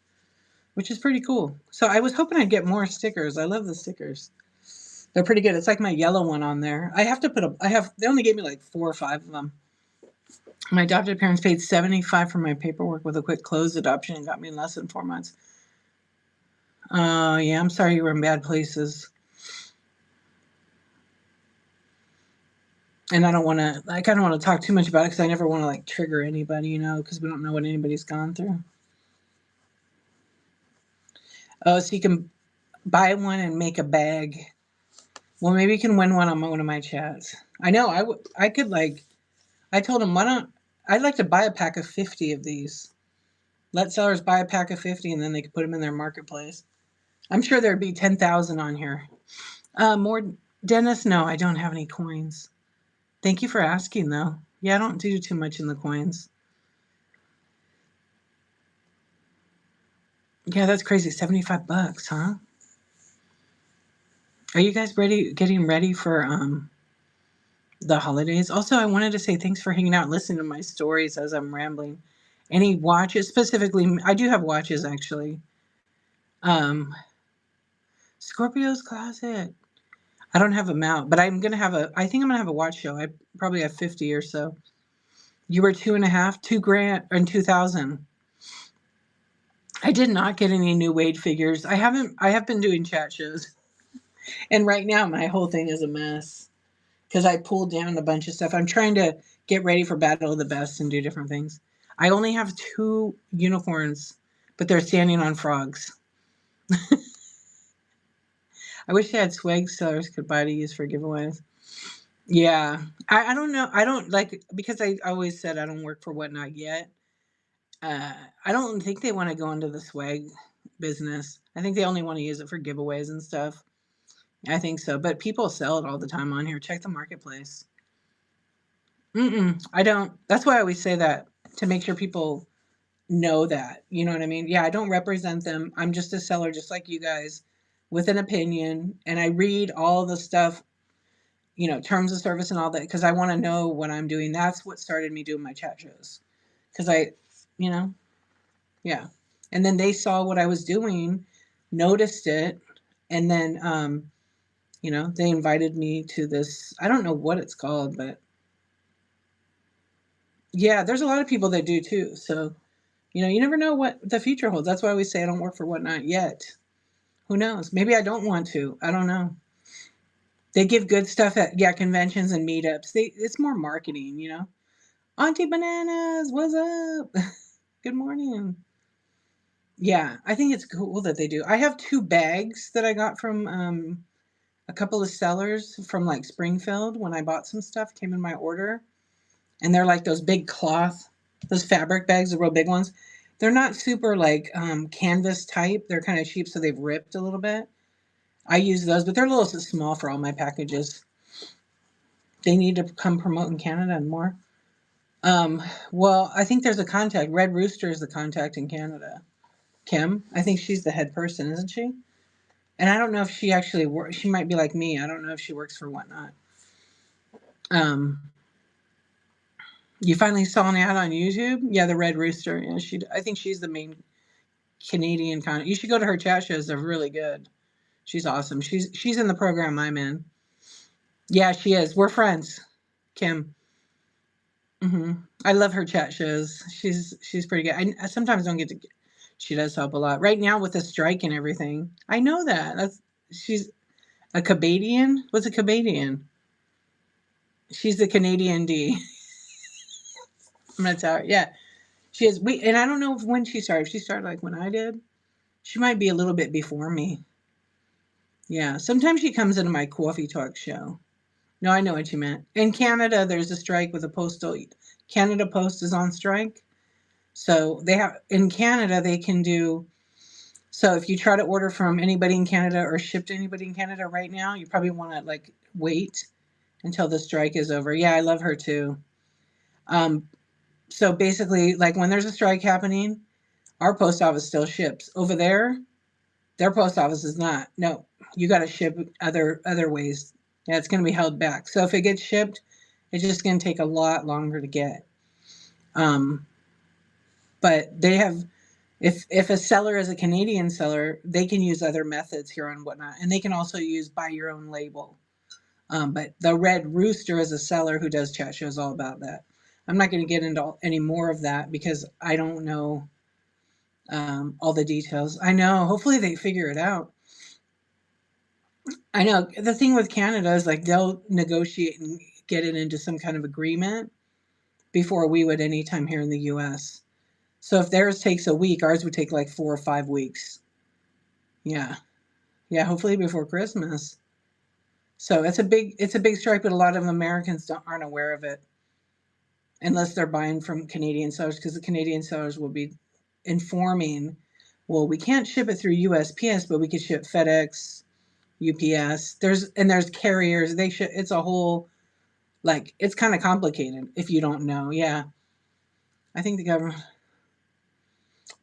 which is pretty cool. So I was hoping I'd get more stickers. I love the stickers. They're pretty good. It's like my yellow one on there. I have to put they only gave me like 4 or 5 of them. My adopted parents paid $75 for my paperwork with a quick close adoption and got me in less than 4 months. Yeah, I'm sorry you were in bad places. And I don't want to, I don't want to talk too much about it because I never want to like trigger anybody, because we don't know what anybody's gone through. Oh, so you can buy one and make a bag. Well, maybe you can win one on one of my chats. I know, I could like, I told him, I'd like to buy a pack of 50 of these. Let sellers buy a pack of 50 and then they could put them in their marketplace. I'm sure there'd be 10,000 on here. More, Dennis, no, I don't have any coins. Thank you for asking, though. Yeah, I don't do too much in the coins. Yeah, that's crazy. $75, huh? Are you guys getting ready for the holidays? Also, I wanted to say thanks for hanging out and listening to my stories as I'm rambling. Any watches specifically? I do have watches, actually. Scorpio's Closet. I don't have them out, but I think I'm going to have a watch show. I probably have 50 or so. You were $2,500 and 2,000. I did not get any new Wade figures. I have been doing chat shows. And right now my whole thing is a mess because I pulled down a bunch of stuff. I'm trying to get ready for Battle of the Best and do different things. I only have 2 unicorns, but they're standing on frogs. I wish I had swag sellers could buy to use for giveaways. Yeah. I don't know. I don't like, because I always said I don't work for Whatnot yet. I don't think they want to go into the swag business. I think they only want to use it for giveaways and stuff. I think so. But people sell it all the time on here. Check the marketplace. I don't. That's why I always say that, to make sure people know that. You know what I mean? Yeah, I don't represent them. I'm just a seller just like you guys with an opinion. And I read all the stuff, terms of service and all that, because I want to know what I'm doing. That's what started me doing my chat shows. Because yeah. And then they saw what I was doing, noticed it, and then, they invited me to this. I don't know what it's called, but yeah, there's a lot of people that do too. So, you never know what the future holds. That's why we say I don't work for Whatnot yet. Who knows? Maybe I don't want to. I don't know. They give good stuff at conventions and meetups. It's more marketing. Auntie Bananas, what's up? Good morning. Yeah, I think it's cool that they do. I have 2 bags that I got from, a couple of sellers from, like, Springfield when I bought some stuff, came in my order, and they're like those big cloth, those fabric bags, the real big ones. They're not super, like, canvas type, they're kinda cheap, so they've ripped a little bit. I use those, but they're a little small for all my packages. They need to come promote in Canada and more. Um, well, I think there's a contact. Red Rooster is the contact in Canada. Kim, I think she's the head person, isn't she? And I don't know if she actually works. She might be like me. I don't know if she works for Whatnot. Um, you finally saw an ad on YouTube? Yeah, the Red Rooster. Yeah, she. I think she's the main Canadian You should go to her chat shows. They're really good. She's awesome. She's in the program I'm in. Yeah, she is. We're friends, Kim. I love her chat shows. She's pretty good. I sometimes don't get to. She does help a lot. Right now with the strike and everything. I know that. She's a Cabadian. What's a Cabadian? She's the Canadian D. I'm gonna tell her. Yeah, she is. And I don't know when she started. If she started like when I did. She might be a little bit before me. Yeah. Sometimes she comes into my coffee talk show. No, I know what you meant. In Canada, there's a strike with the postal. Canada Post is on strike. So they have in Canada they can do. So if you try to order from anybody in Canada or ship to anybody in Canada right now, you probably want to like wait until the strike is over. Yeah, I love her too. Um, so basically, like when there's a strike happening, our post office still ships. Over there, their post office is not. No, you got to ship other ways. Yeah, it's going to be held back. So if it gets shipped, it's just going to take a lot longer to get. Um, but they have if a seller is a Canadian seller, they can use other methods here on Whatnot, and they can also use buy your own label. But the Red Rooster is a seller who does chat shows all about that. I'm not going to get into any more of that because I don't know all the details. I know. Hopefully they figure it out. I know. The thing with Canada is like they'll negotiate and get it into some kind of agreement before we would anytime here in the U.S. So if theirs takes a week, ours would take like 4 or 5 weeks. Yeah. Yeah, hopefully before Christmas. So it's a big strike, but a lot of Americans aren't aware of it unless they're buying from Canadian sellers because the Canadian sellers will be informing, well, we can't ship it through USPS, but we could ship FedEx, UPS. There's carriers. It's a whole like it's kind of complicated if you don't know. Yeah, I think the government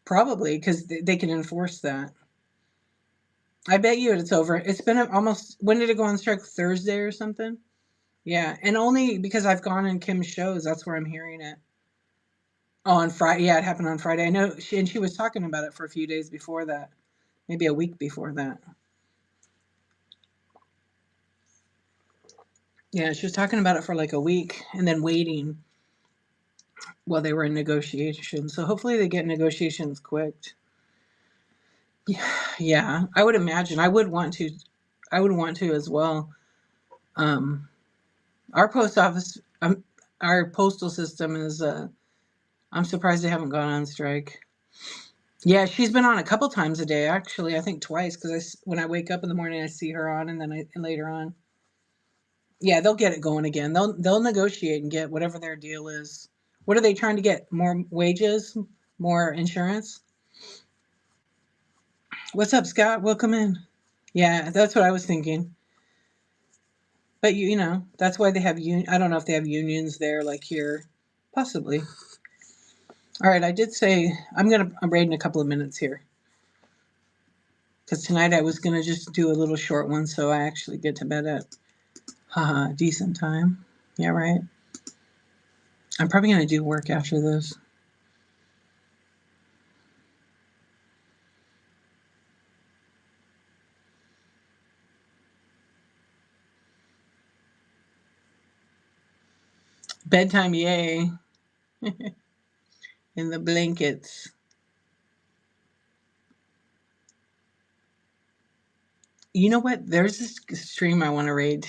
probably because they can enforce that. I bet you it's over. It's been almost. When did it go on strike? Thursday or something? Yeah, and only because I've gone in Kim's shows, that's where I'm hearing it. Oh, on Friday. Yeah, it happened on Friday. I know she was talking about it for a few days before that, maybe a week before that. Yeah, she was talking about it for like a week and then waiting while they were in negotiations. So hopefully they get negotiations quick. Yeah, I would imagine. I would want to. I would want to as well. Um, our post office, our postal system is. I'm surprised they haven't gone on strike. Yeah, she's been on a couple times a day actually. I think twice because when I wake up in the morning, I see her on, and then and later on. Yeah, they'll get it going again. They'll negotiate and get whatever their deal is. What are they trying to get? More wages, more insurance. What's up, Scott? Welcome in. Yeah, that's what I was thinking. But you know, that's why they have I don't know if they have unions there like here. Possibly. All right, I did say I'm raid in a couple of minutes here. Because tonight I was gonna just do a little short one so I actually get to bed at decent time. Yeah, right. I'm probably gonna do work after this. Bedtime, yay. In the blankets. You know what? There's this stream I want to raid.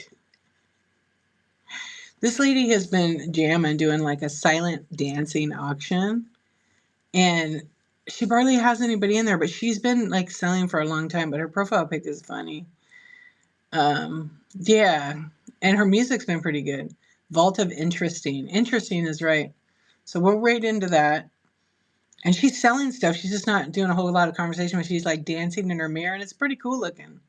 This lady has been jamming doing like a silent dancing auction. And She barely has anybody in there, but she's been like selling for a long time. But her profile pic is funny. Yeah, and her music's been pretty good. Vault of Interesting. Interesting is right. So we're right into that. And she's selling stuff. She's just not doing a whole lot of conversation, but she's like dancing in her mirror, and it's pretty cool looking.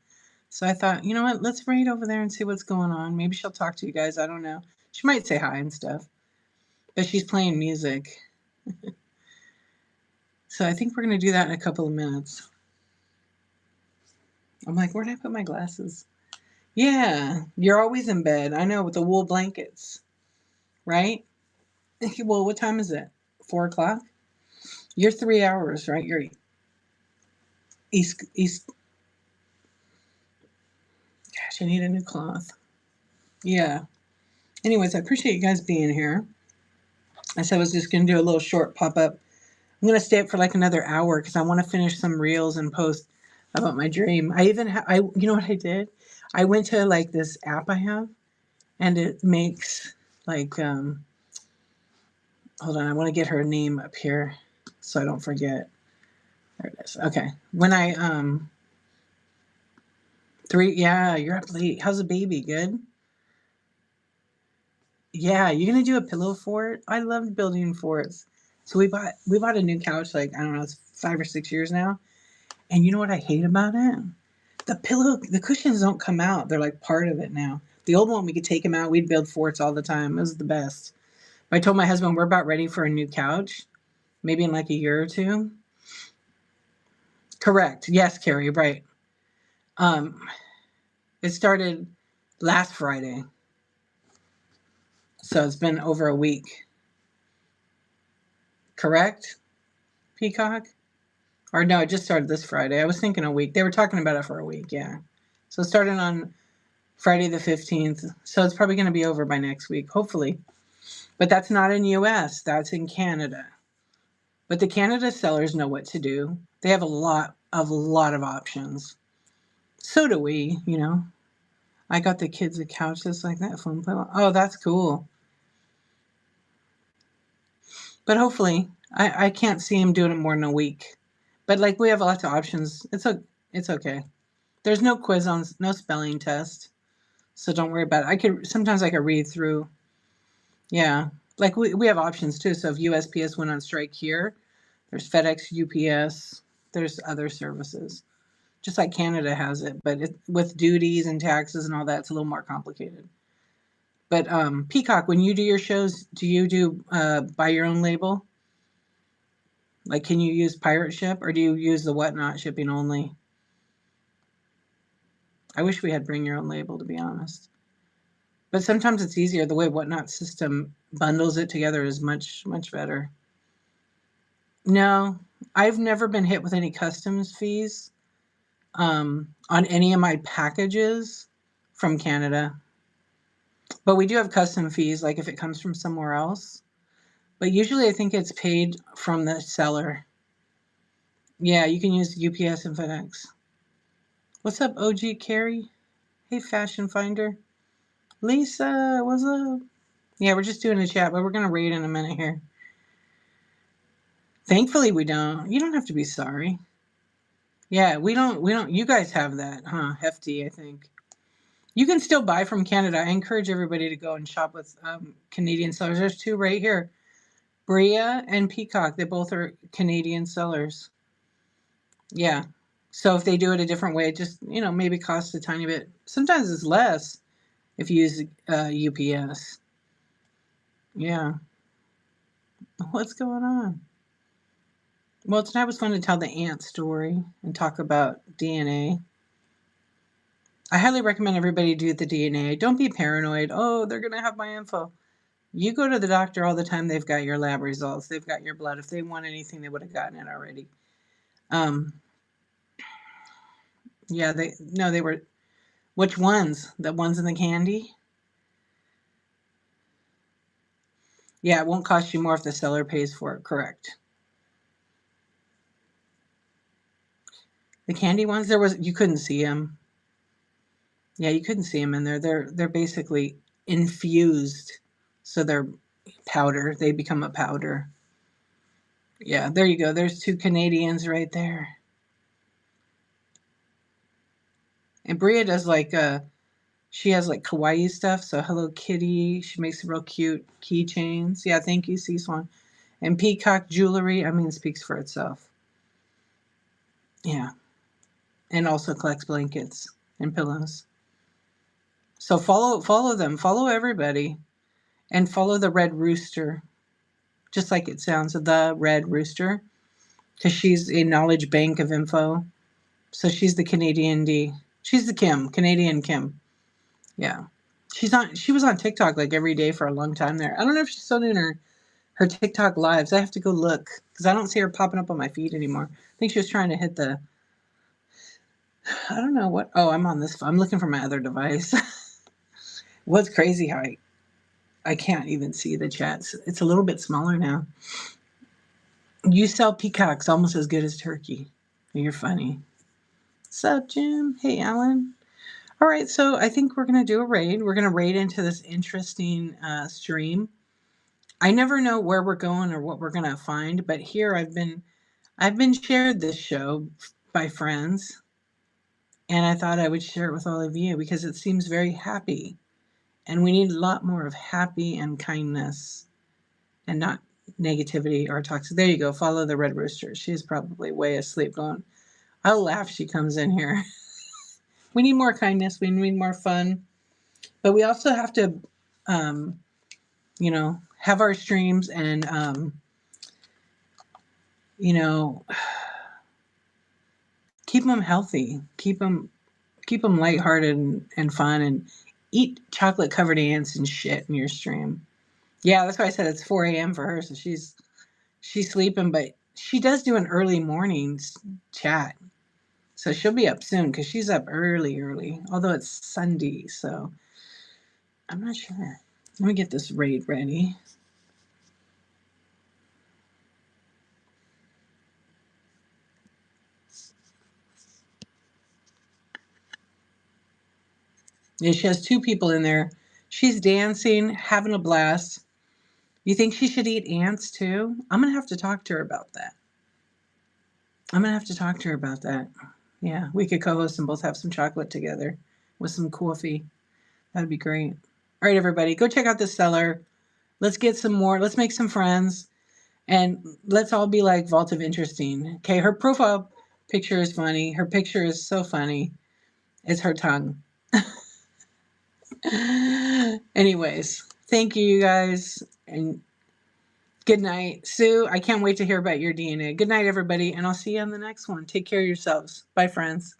So I thought, you know what? Let's raid over there and see what's going on. Maybe she'll talk to you guys. I don't know. She might say hi and stuff, but she's playing music. So I think we're going to do that in a couple of minutes. I'm like, where did I put my glasses? Yeah, you're always in bed. I know, with the wool blankets, right? Well, what time is it? 4 o'clock? You're 3 hours, right? You're east. Gosh, I need a new cloth. Yeah. Anyways, I appreciate you guys being here. I said I was just going to do a little short pop up. I'm going to stay up for like another hour because I want to finish some reels and post about my dream. I even you know what I did? I went to like this app I have, and it makes like hold on, I want to get her name up here so I don't forget. There it is. Okay. When I yeah, you're up late. How's the baby? Good? Yeah, you're gonna do a pillow fort? I loved building forts. So we bought a new couch like, I don't know, it's 5 or 6 years now. And you know what I hate about it? The cushions don't come out. They're like part of it now. The old one, we could take them out. We'd build forts all the time. It was the best. But I told my husband we're about ready for a new couch, maybe in like a year or two. Correct. Yes, Carrie. Right. Um, it started last Friday, so it's been over a week. Correct, Peacock? Or no, it just started this Friday. I was thinking a week. They were talking about it for a week. Yeah. So it started on Friday the 15th. So it's probably going to be over by next week, hopefully. But that's not in US, that's in Canada. But the Canada sellers know what to do. They have a lot of options. So do we, you know. I got the kids a couch that's like that phone play. Oh, that's cool. But hopefully, I can't see him doing it more than a week. But like we have lots of options. It's okay. There's no quiz on no spelling test, so don't worry about it. I could read through. Yeah, like we have options too. So if USPS went on strike here, there's FedEx, UPS, there's other services. Just like Canada has it, but with duties and taxes and all that, it's a little more complicated. But Peacock, when you do your shows, do you do buy your own label? Like, can you use pirate ship or do you use the whatnot shipping only? I wish we had bring your own label, to be honest. But sometimes it's easier. The way whatnot system bundles it together is much, much better. No, I've never been hit with any customs fees on any of my packages from Canada. But we do have custom fees, like if it comes from somewhere else. But usually I think it's paid from the seller. Yeah, you can use UPS and FedEx. What's up, OG Carrie? Hey, Fashion Finder. Lisa, what's up? Yeah, we're just doing a chat, but we're going to raid in a minute here. Thankfully, we don't. You don't have to be sorry. Yeah, we don't. You guys have that, huh? Hefty, I think. You can still buy from Canada. I encourage everybody to go and shop with Canadian sellers. There's two right here. Bria and Peacock. They both are Canadian sellers. Yeah. So if they do it a different way, it just, maybe costs a tiny bit. Sometimes it's less if you use UPS. Yeah. What's going on? Well, tonight was fun to tell the ant story and talk about DNA. I highly recommend everybody do the DNA. Don't be paranoid. Oh, they're going to have my info. You go to the doctor all the time. They've got your lab results. They've got your blood. If they want anything, they would have gotten it already. Yeah, they were. Which ones? The ones in the candy? Yeah, it won't cost you more if the seller pays for it. Correct. The candy ones, you couldn't see them. Yeah, you couldn't see them in there. They're basically infused, so they're powder. They become a powder. Yeah, there you go. There's two Canadians right there. And Bria does like she has like kawaii stuff. So Hello Kitty. She makes real cute keychains. Yeah, thank you, Sea Swan. And Peacock Jewelry, I mean, speaks for itself. Yeah. And also collects blankets and pillows. So follow them. Follow everybody. And follow the Red Rooster. Just like it sounds, the Red Rooster. Because she's a knowledge bank of info. So she's the Canadian D. She's the Kim, Canadian Kim. Yeah. She was on TikTok like every day for a long time there. I don't know if she's still doing her TikTok lives. I have to go look because I don't see her popping up on my feed anymore. I think she was trying to hit the I don't know what. Oh, I'm on this. I'm looking for my other device. What's crazy how I can't even see the chats. It's a little bit smaller now. You sell peacocks almost as good as turkey. You're funny. Sup, Jim? Hey, Alan. All right, so I think we're gonna do a raid. We're gonna raid into this interesting stream. I never know where we're going or what we're gonna find, but here I've been shared this show by friends, and I thought I would share it with all of you because it seems very happy, and we need a lot more of happy and kindness, and not negativity or toxic. There you go. Follow the Red Rooster. She's probably way asleep. Going, I'll laugh. She comes in here. We need more kindness. We need more fun, but we also have to, um, have our streams and you know keep them healthy, keep them lighthearted and fun, and eat chocolate covered ants and shit in your stream. Yeah, that's why I said it's 4 a.m. for her, so she's sleeping, but she does do an early mornings chat, so she'll be up soon because she's up early. Although it's Sunday, so I'm not sure. Let me get this raid ready. Yeah, she has two people in there. She's dancing, having a blast. You think she should eat ants too? I'm gonna have to talk to her about that. Yeah, we could co-host and both have some chocolate together with some coffee. That'd be great. All right, everybody, go check out this seller. Let's get some more. Let's make some friends, and let's all be like Vault of Interesting. Okay, her profile picture is funny. Her picture is so funny. It's her tongue. Anyways, thank you guys, and good night. Sue, I can't wait to hear about your DNA. Good night, everybody, and I'll see you on the next one. Take care of yourselves. Bye, friends.